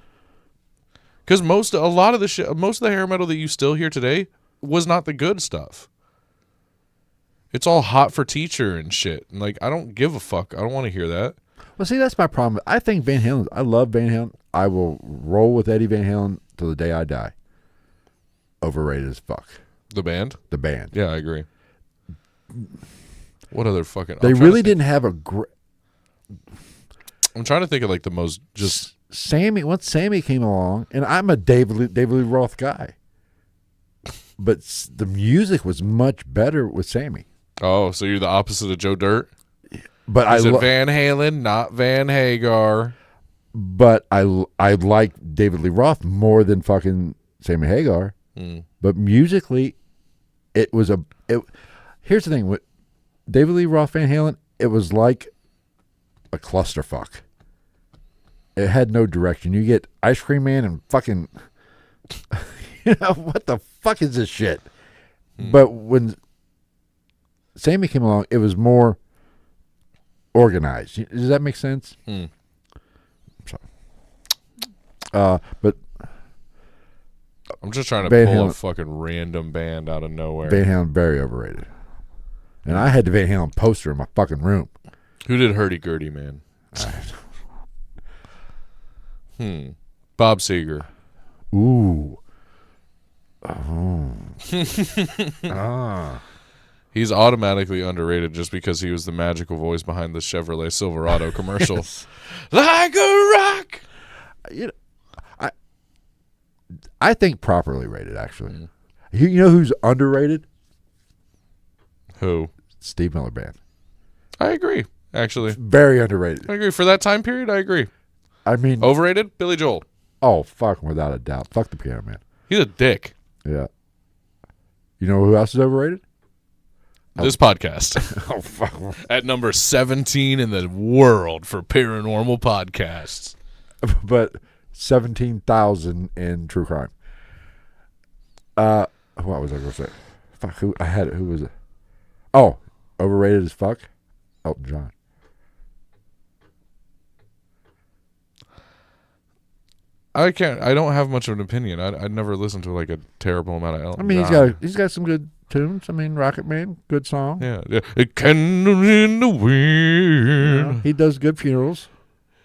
Because most of the hair metal that you still hear today was not the good stuff. It's all Hot for Teacher and shit. And I don't give a fuck. I don't want to hear that. Well, see, that's my problem. I think Van Halen. I love Van Halen. I will roll with Eddie Van Halen till the day I die. Overrated as fuck. The band? The band. Yeah, I agree. What other fucking? They really didn't have a great. I'm trying to think of the most just. Sammy, once Sammy came along, and I'm a David Lee Roth guy, but the music was much better with Sammy. Oh, so you're the opposite of Joe Dirt? But I said Van Halen, not Van Hagar. But I like David Lee Roth more than fucking Sammy Hagar. But musically, here's the thing with David Lee Roth, Van Halen, it was like a clusterfuck. It had no direction. You get Ice Cream Man and fucking, what the fuck is this shit? But when Sammy came along, it was more organized. Does that make sense? But I'm just trying to Van pull Halen, a fucking random band out of nowhere. Van Halen, very overrated. And I had the Van Halen poster in my fucking room. Who did Hurdy Gurdy, man? Bob Seger. Ooh. Oh. Ah. He's automatically underrated just because he was the magical voice behind the Chevrolet Silverado commercial. Like a rock. You know, I think properly rated, actually. You know who's underrated? Who? Steve Miller Band. I agree, actually. Very underrated. I agree. For that time period, I agree. I mean, Overrated? Billy Joel. oh, fuck, without a doubt. Fuck the Piano Man. He's a dick. Yeah. You know who else is overrated? This podcast. Oh, fuck. At number 17 in the world for paranormal podcasts. But 17,000 in true crime. What was I going to say? Fuck, who was it? Oh, overrated as fuck? Elton John. I don't have much of an opinion. I'd never listened to like a terrible amount of Elton I mean, John. he's got some good tunes. I mean, Rocket Man, good song. Yeah. It candle in the wind. He does good funerals.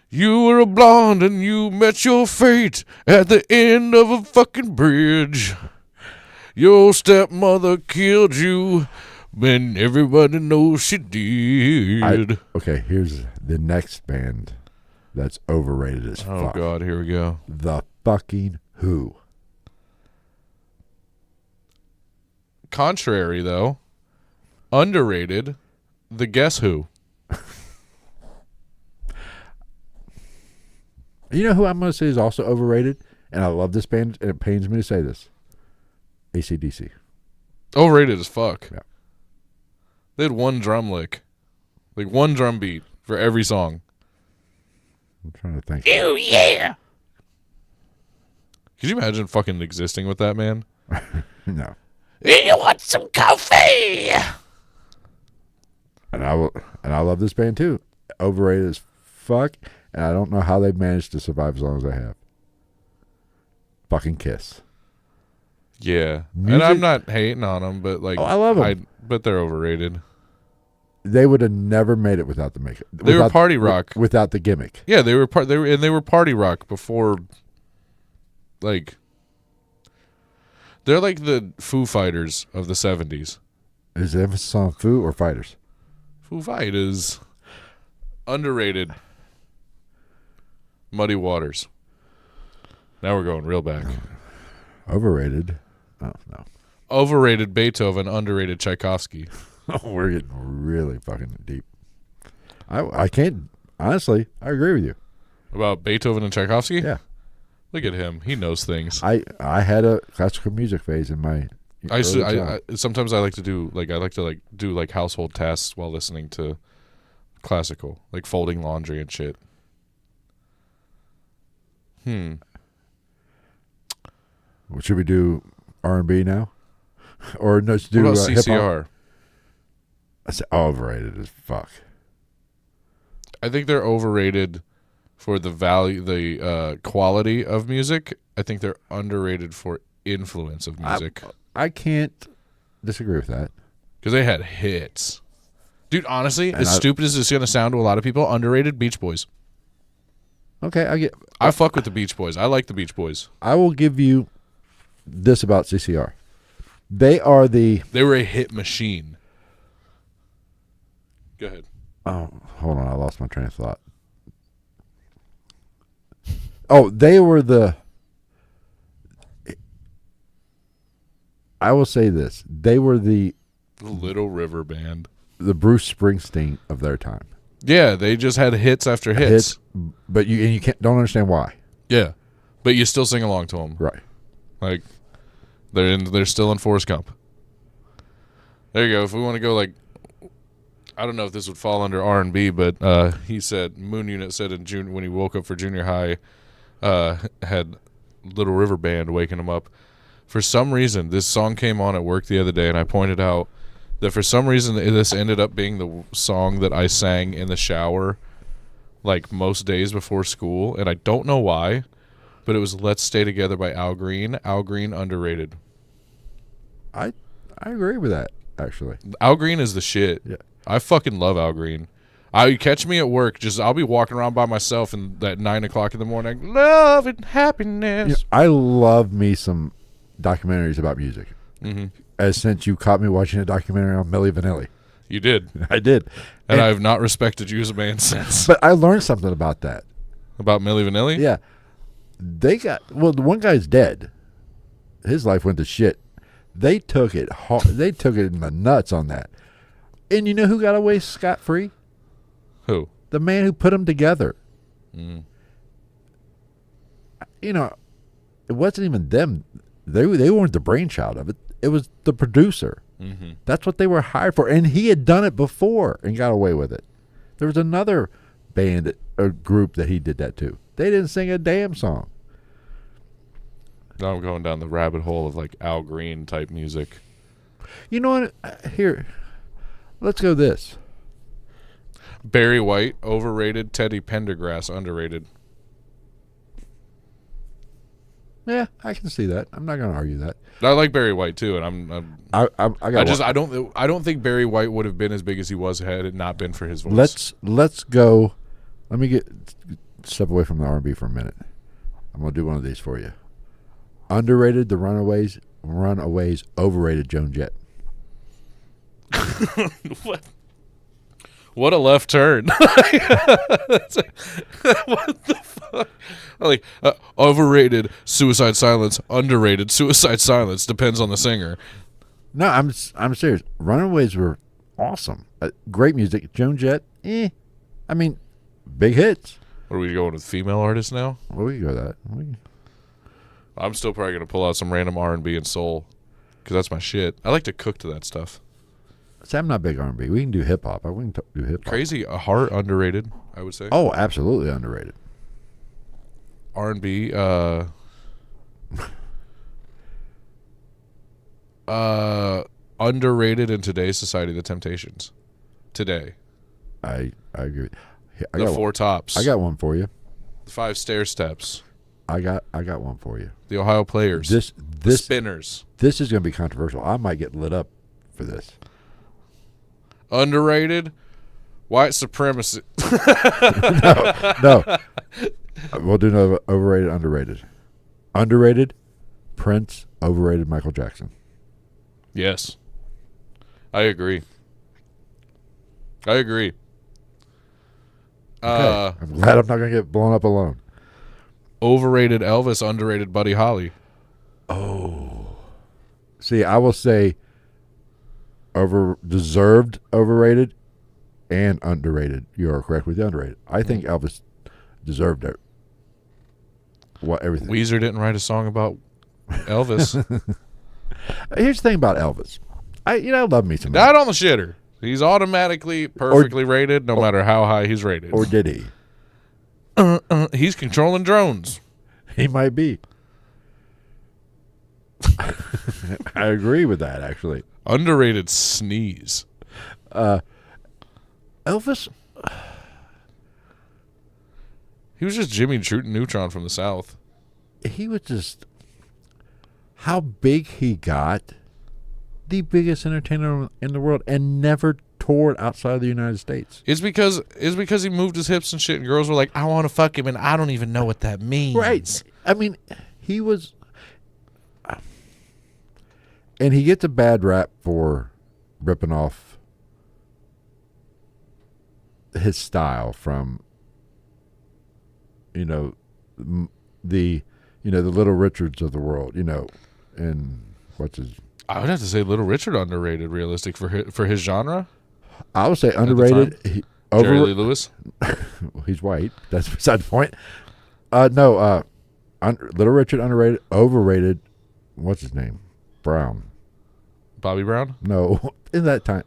You were a blonde and you met your fate at the end of a fucking bridge. Your stepmother killed you, and everybody knows she did. Okay, here's the next band that's overrated as fuck. Oh, God, here we go. The fucking Who. Contrary, though, underrated, the Guess Who. You know who I'm going to say is also overrated? And I love this band, and it pains me to say this. AC/DC. Overrated as fuck. Yeah. They had one drum lick. Like one drum beat for every song. I'm trying to think. Oh, yeah. Could you imagine fucking existing with that man? No. You want some coffee? And I love this band too. Overrated as fuck, and I don't know how they've managed to survive as long as they have. Fucking Kiss. Yeah. Music- And I'm not hating on them, but like I love them. But they're overrated. They would have never made it without the makeup. They were party rock. Without the gimmick. Yeah, they were party rock before, like, they're like the Foo Fighters of the 70s. Is the emphasis on Foo or Fighters? Foo Fighters. Underrated. Muddy Waters. Now we're going real back. Overrated. Oh, no. Overrated Beethoven, underrated Tchaikovsky. Oh, we're getting really fucking deep. I can't, honestly, I agree with you. About Beethoven and Tchaikovsky? Yeah. Look at him. He knows things. I had a classical music phase in my Sometimes I like to do household tasks while listening to classical, like folding laundry and shit. Should we do R&B now? Or let's do What about hip-hop? CCR? I say overrated as fuck. I think they're overrated for the value, the quality of music. I think they're underrated for influence of music. I can't disagree with that. Because they had hits. Dude, honestly, as stupid as it's going to sound to a lot of people, underrated Beach Boys. Okay, I fuck with the Beach Boys. I like the Beach Boys. I will give you this about CCR. They were a hit machine. Go ahead. Oh, hold on. I lost my train of thought. Oh, they were I will say this. They were the Little River Band. The Bruce Springsteen of their time. Yeah, they just had hits after hits. But you don't understand why. Yeah. But you still sing along to them. Right. Like, they're still in Forrest Gump. There you go. If we want to go like, I don't know if this would fall under R&B, but he said, Moon Unit said in June when he woke up for junior high, had Little River Band waking him up. For some reason, this song came on at work the other day, and I pointed out that for some reason this ended up being the song that I sang in the shower like most days before school, and I don't know why, but it was Let's Stay Together by Al Green. Al Green, underrated. I agree with that, actually. Al Green is the shit. Yeah. I fucking love Al Green. You catch me at work, I'll be walking around by myself at 9 o'clock in the morning, love and happiness. I love me some documentaries about music. Mm-hmm. As since you caught me watching a documentary on Milli Vanilli. You did. I did. And I have not respected you as a man since. But I learned something about that. About Milli Vanilli? Yeah. The one guy's dead. His life went to shit. They took it hard. They took it in the nuts on that. And you know who got away scot-free? Who? The man who put them together. Mm. You know, it wasn't even them. They weren't the brainchild of it. It was the producer. Mm-hmm. That's what they were hired for. And he had done it before and got away with it. There was another band or group that he did that to. They didn't sing a damn song. Now I'm going down the rabbit hole of like Al Green type music. You know what? Here, let's go this. Barry White, overrated. Teddy Pendergrass, underrated. Yeah, I can see that. I'm not going to argue that. I like Barry White too, and I don't think Barry White would have been as big as he was had it not been for his voice. Let's go. Let me step away from the R&B for a minute. I'm going to do one of these for you. Underrated, the Runaways. Overrated, Joan Jett. What a left turn. What the fuck? Like, overrated Suicide Silence, underrated Suicide Silence, depends on the singer. No, I'm serious. Runaways were awesome. Great music. Joan Jett, I mean, big hits. What are we going with, female artists now? Well, we can go that. I'm still probably going to pull out some random R&B and soul because that's my shit. I like to cook to that stuff. See, I'm not big R&B. We can do hip-hop. We can do hip-hop. Crazy Heart, underrated, I would say. Oh, absolutely underrated. R&B, underrated in today's society, The Temptations. Today. I agree. The Four Tops. I got one for you. The 5 Stair Steps. I got one for you. The Ohio Players. The Spinners. This is going to be controversial. I might get lit up for this. Underrated, white supremacy. No. We'll do no overrated, underrated. Underrated, Prince. Overrated, Michael Jackson. Yes. I agree. Okay. I'm glad I'm not going to get blown up alone. Overrated Elvis, underrated Buddy Holly. Oh. See, I will say deserved overrated and underrated. You are correct with the underrated. I think Elvis deserved it. Everything. Weezer didn't write a song about Elvis. Here's the thing about Elvis. I love me some. Not on the shitter. He's automatically perfectly rated, no matter how high he's rated. Or did he? He's controlling drones. He might be. I agree with that, actually. Underrated sneeze. Elvis. He was just Jimmy Neutron from the South. He was just how big he got. The biggest entertainer in the world, and never toured outside of the United States. It's because he moved his hips and shit, and girls were like, "I want to fuck him," and I don't even know what that means. Right. I mean, he was, and he gets a bad rap for ripping off his style from, the Little Richards of the world, and what's his. I would have to say Little Richard underrated, realistic for his genre. I would say underrated. Jerry Lee Lewis. He's white. That's beside the point. Little Richard underrated. Overrated. What's his name? Brown. Bobby Brown. No, in that time,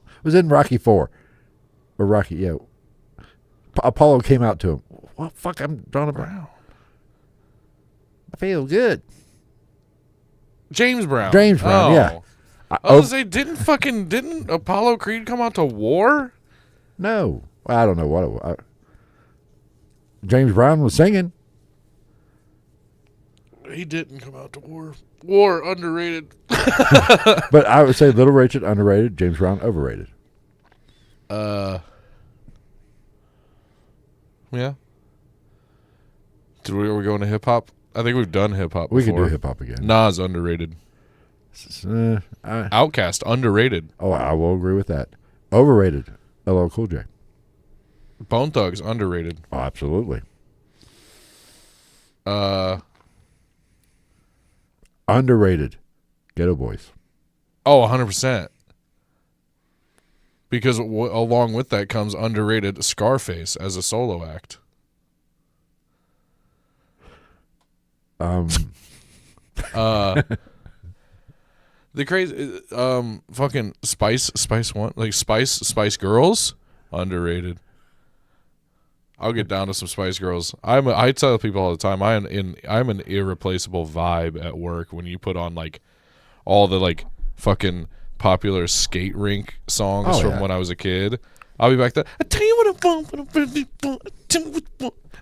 it was in Rocky 4. Or Rocky, yeah. Apollo came out to him. Well, fuck, I'm Donna Brown. I feel good. James Brown. Yeah. I was gonna say, didn't Apollo Creed come out to war? No. I don't know what it was. James Brown was singing. He didn't come out to war. War underrated. But I would say Little Richard underrated, James Brown overrated. Yeah. Are we going to hip hop? I think we've done hip hop. We can do hip hop again. Nas underrated. Outkast underrated. Oh, I will agree with that. Overrated. LL Cool J. Bone Thugs underrated. Oh, absolutely. Underrated. Ghetto Boys. Oh, 100%. Because along with that comes underrated Scarface as a solo act. The crazy fucking Spice One, like Spice Girls, underrated. I'll get down to some Spice Girls. I tell people all the time I'm an irreplaceable vibe at work when you put on like all the like fucking popular skate rink songs from when I was a kid. I'll be back there. I tell you what I want.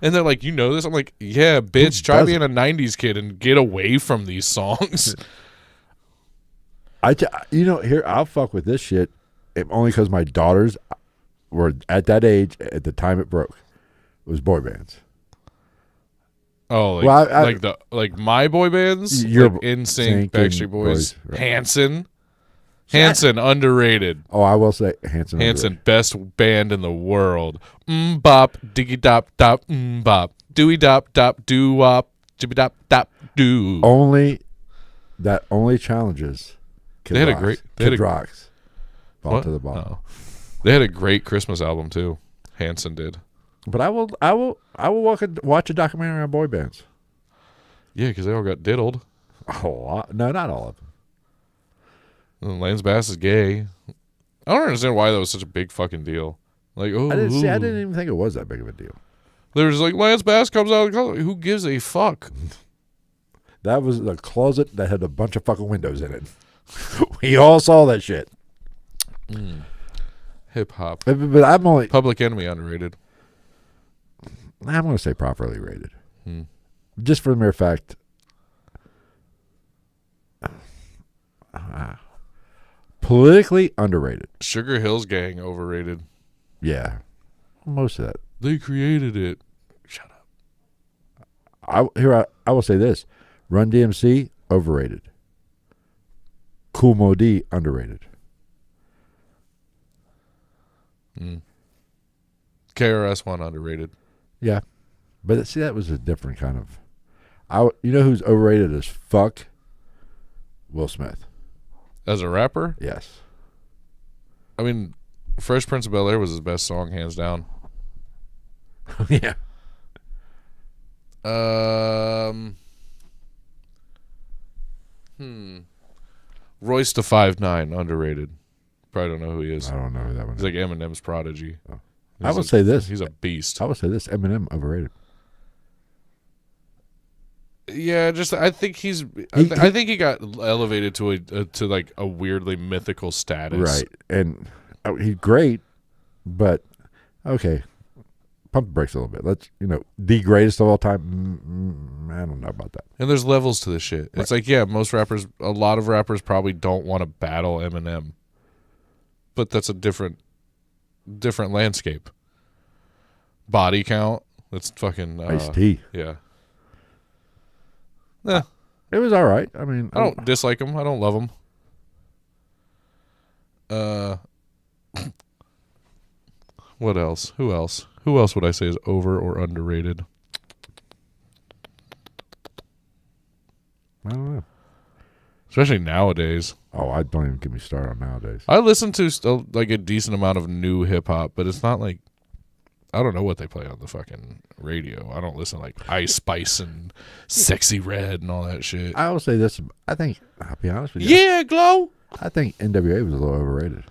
And they're like, you know this? I'm like, yeah, bitch. Try being a '90s kid and get away from these songs. Here I'll fuck with this shit only because my daughters were at that age at the time it broke. It was boy bands. Oh, like, like my boy bands, your like NSYNC, Backstreet Boys, right. Hanson underrated. Oh, I will say Hanson, best band in the world. Bop, diggy dop dop, bop, dooey dop dop, doo wop, jibby dop dop doo. Only challenges. They had a great Kid Rocks. Ball to the ball. Oh. They had a great Christmas album too. Hanson did. But I will watch a documentary on boy bands. Yeah, because they all got diddled. No, not all of them. And Lance Bass is gay. I don't understand why that was such a big fucking deal. Like, I didn't even think it was that big of a deal. There was like Lance Bass comes out of the closet. Who gives a fuck? That was a closet that had a bunch of fucking windows in it. We all saw that shit. Hip hop. But I'm only Public Enemy underrated. I'm going to say properly rated. Just for the mere fact. Politically underrated. Sugar Hill's Gang overrated. Yeah. Most of that. They created it. Shut up. I will say this. Run DMC, overrated. Kool Moe Dee, underrated. KRS-One underrated. Yeah. But see, that was a different kind of... you know who's overrated as fuck? Will Smith. As a rapper? Yes. I mean, Fresh Prince of Bel-Air was his best song, hands down. Yeah. Royce da 5'9", underrated. Probably don't know who he is. I don't know who that one is. He's like Eminem's prodigy. Oh. I would say this. He's a beast. I would say this. Eminem, overrated. Yeah, I think I think he got elevated to like a weirdly mythical status. Right. And he's great, but okay. Pump the brakes a little bit. Let's, the greatest of all time. I don't know about that. And there's levels to this shit. Right. It's like, yeah, a lot of rappers probably don't want to battle Eminem. But that's a different landscape. Body count. That's fucking Ice-T. Yeah. It was all right. I mean, I don't dislike him. I don't love him. What else? Who else? Who else would I say is over or underrated? I don't know. Especially nowadays. Oh, I don't even get me started on nowadays. I listen to like a decent amount of new hip hop, but it's not like I don't know what they play on the fucking radio. I don't listen to like Ice Spice and Sexy Red and all that shit. I will say this. I think, I'll be honest with you. Yeah, Glow. I think NWA was a little overrated.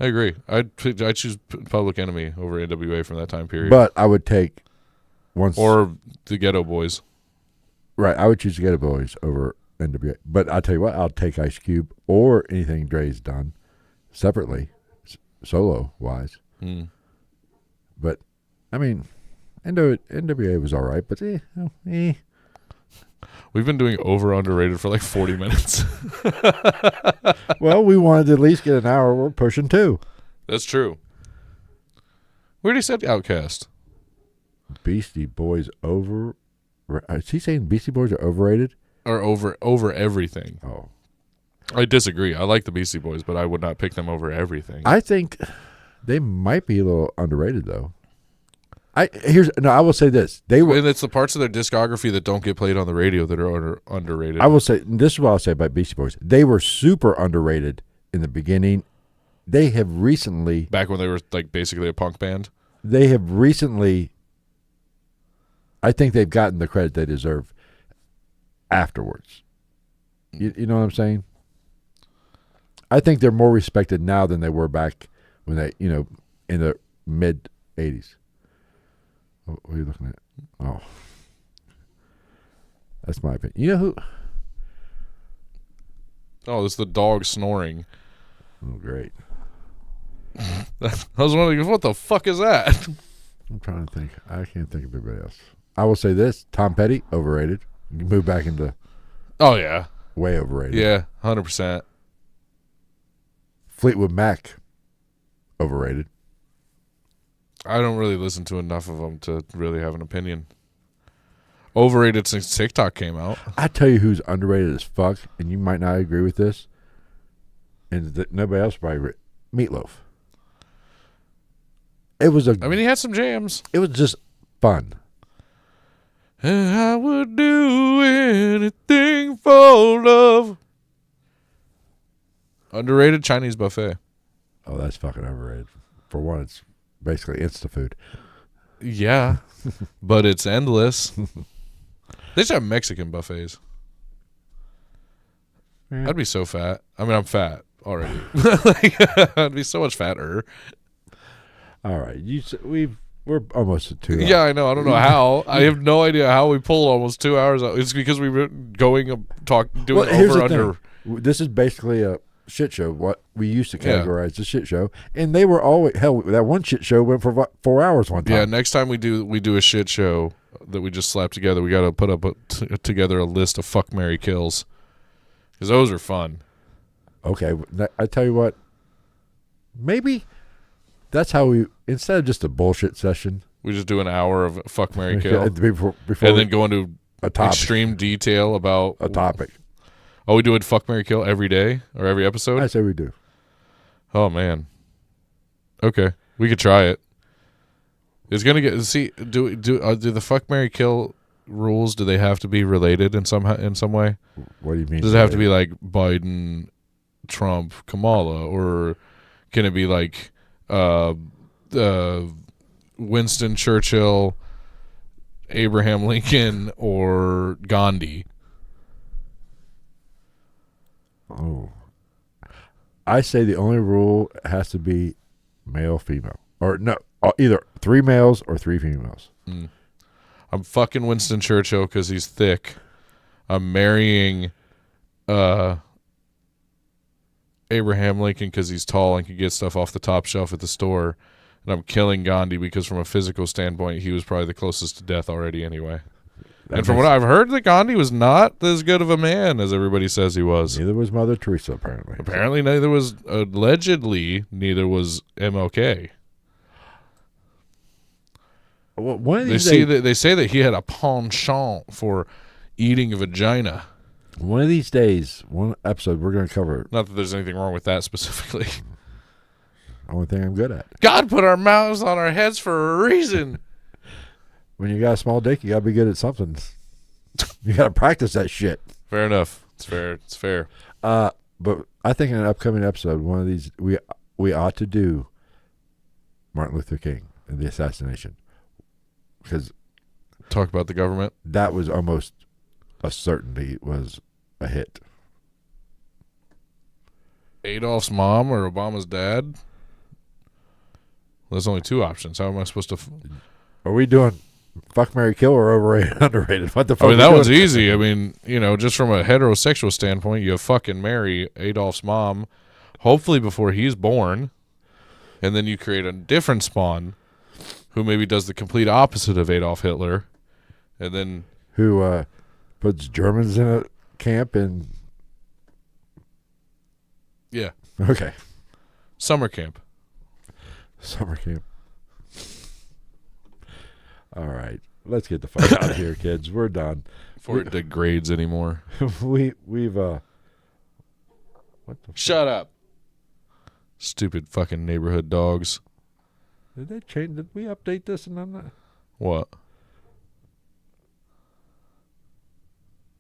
I agree. I choose Public Enemy over NWA from that time period. But I would take or the Ghetto Boys. Right. I would choose the Ghetto Boys over NWA. But I'll tell you what, I'll take Ice Cube or anything Dre's done separately, solo-wise. But, I mean, NWA was all right, but We've been doing over underrated for like 40 minutes. Well, we wanted to at least get an hour. We're pushing 2. That's true. We already said Outkast. Beastie Boys over. Is he saying Beastie Boys are overrated? Or over everything. Oh, I disagree. I like the Beastie Boys, but I would not pick them over everything. I think they might be a little underrated though. I will say this: they were. And it's the parts of their discography that don't get played on the radio that are underrated. I will say this is what I'll say about Beastie Boys: they were super underrated in the beginning. They have recently, back when they were like basically a punk band. They have recently. I think they've gotten the credit they deserve afterwards. You know what I'm saying? I think they're more respected now than they were back when they, in the mid '80s. What are you looking at? Oh, that's my opinion. You know who? Oh, it's the dog snoring. Oh, great. I was wondering, what the fuck is that? I'm trying to think. I can't think of anybody else. I will say this: Tom Petty, overrated. You can move back into. Oh yeah. Way overrated. Yeah, 100%. Fleetwood Mac, overrated. I don't really listen to enough of them to really have an opinion. Overrated since TikTok came out. I tell you who's underrated as fuck, and you might not agree with this, and nobody else probably. Meatloaf. It was I mean, he had some jams. It was just fun. And I would do anything for love. Underrated Chinese buffet. Oh, that's fucking overrated. For one, it's basically Insta food. Yeah, but it's endless. They should have Mexican buffets. Yeah. I'd be so fat. I mean, I'm fat already. I'd be so much fatter. All right, we're almost at 2 hours. Yeah, I know. I don't know how. I have no idea how we pulled almost 2 hours out. It's because we were doing Here's over the under. thing. This is basically a shit show. What we used to categorize as shit show, and they were always hell. That one shit show went for 4 hours one time. Yeah, next time we do a shit show that we just slapped together, we got to put up together a list of fuck, marry, kills, because those are fun. Okay, I tell you what. Maybe that's how we, instead of just a bullshit session, we just do an hour of fuck, marry, kill, before and then go into a topic. Extreme detail about a topic. Oh, we do it fuck, marry, kill every day or every episode? I say we do. Oh man. Okay, we could try it. It's gonna get do the fuck, marry, kill rules? Do they have to be related in some way? What do you mean? Does it have to be like Biden, Trump, Kamala, or can it be like Winston Churchill, Abraham Lincoln, or Gandhi? Oh, I say the only rule has to be male, female, or no, either 3 males or 3 females. I'm fucking Winston Churchill because he's thick. I'm marrying Abraham Lincoln because he's tall and can get stuff off the top shelf at the store. And I'm killing Gandhi because from a physical standpoint, he was probably the closest to death already anyway. And from what I've heard, that Gandhi was not as good of a man as everybody says he was. Neither was Mother Teresa, apparently. Apparently, allegedly, neither was MLK. Well, one of They these say that he had a penchant for eating a vagina. One of these days, one episode, we're going to cover. Not that there's anything wrong with that specifically. Only thing I'm good at. God put our mouths on our heads for a reason. When you got a small dick, you got to be good at something. You got to practice that shit. Fair enough. It's fair. It's fair. But I think in an upcoming episode, one of these, we ought to do Martin Luther King and the assassination. Because talk about the government. That was almost a certainty. It was a hit. Adolf's mom or Obama's dad? There's only 2 options. How am I supposed to? Are we doing fuck, marry, kill, or overrated, underrated? What the fuck? I mean, that one's easy. I mean, just from a heterosexual standpoint, you fucking marry Adolf's mom, hopefully before he's born, and then you create a different spawn who maybe does the complete opposite of Adolf Hitler, and then who puts Germans in a camp and yeah, okay, summer camp. All right. Let's get the fuck out of here, kids. We're done. Before it degrades anymore. We've what the Shut up. Stupid fucking neighborhood dogs. Did they change? Did we update this? And I'm not. What?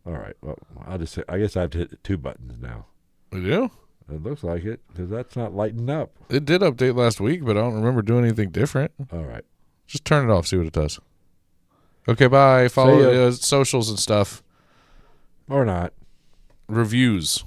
All right. Well, I'll just say. I guess I have to hit the 2 buttons now. We do? It looks like it because that's not lighting up. It did update last week, but I don't remember doing anything different. All right. Just turn it off, see what it does. Okay, bye. Follow socials and stuff. Or not. Reviews.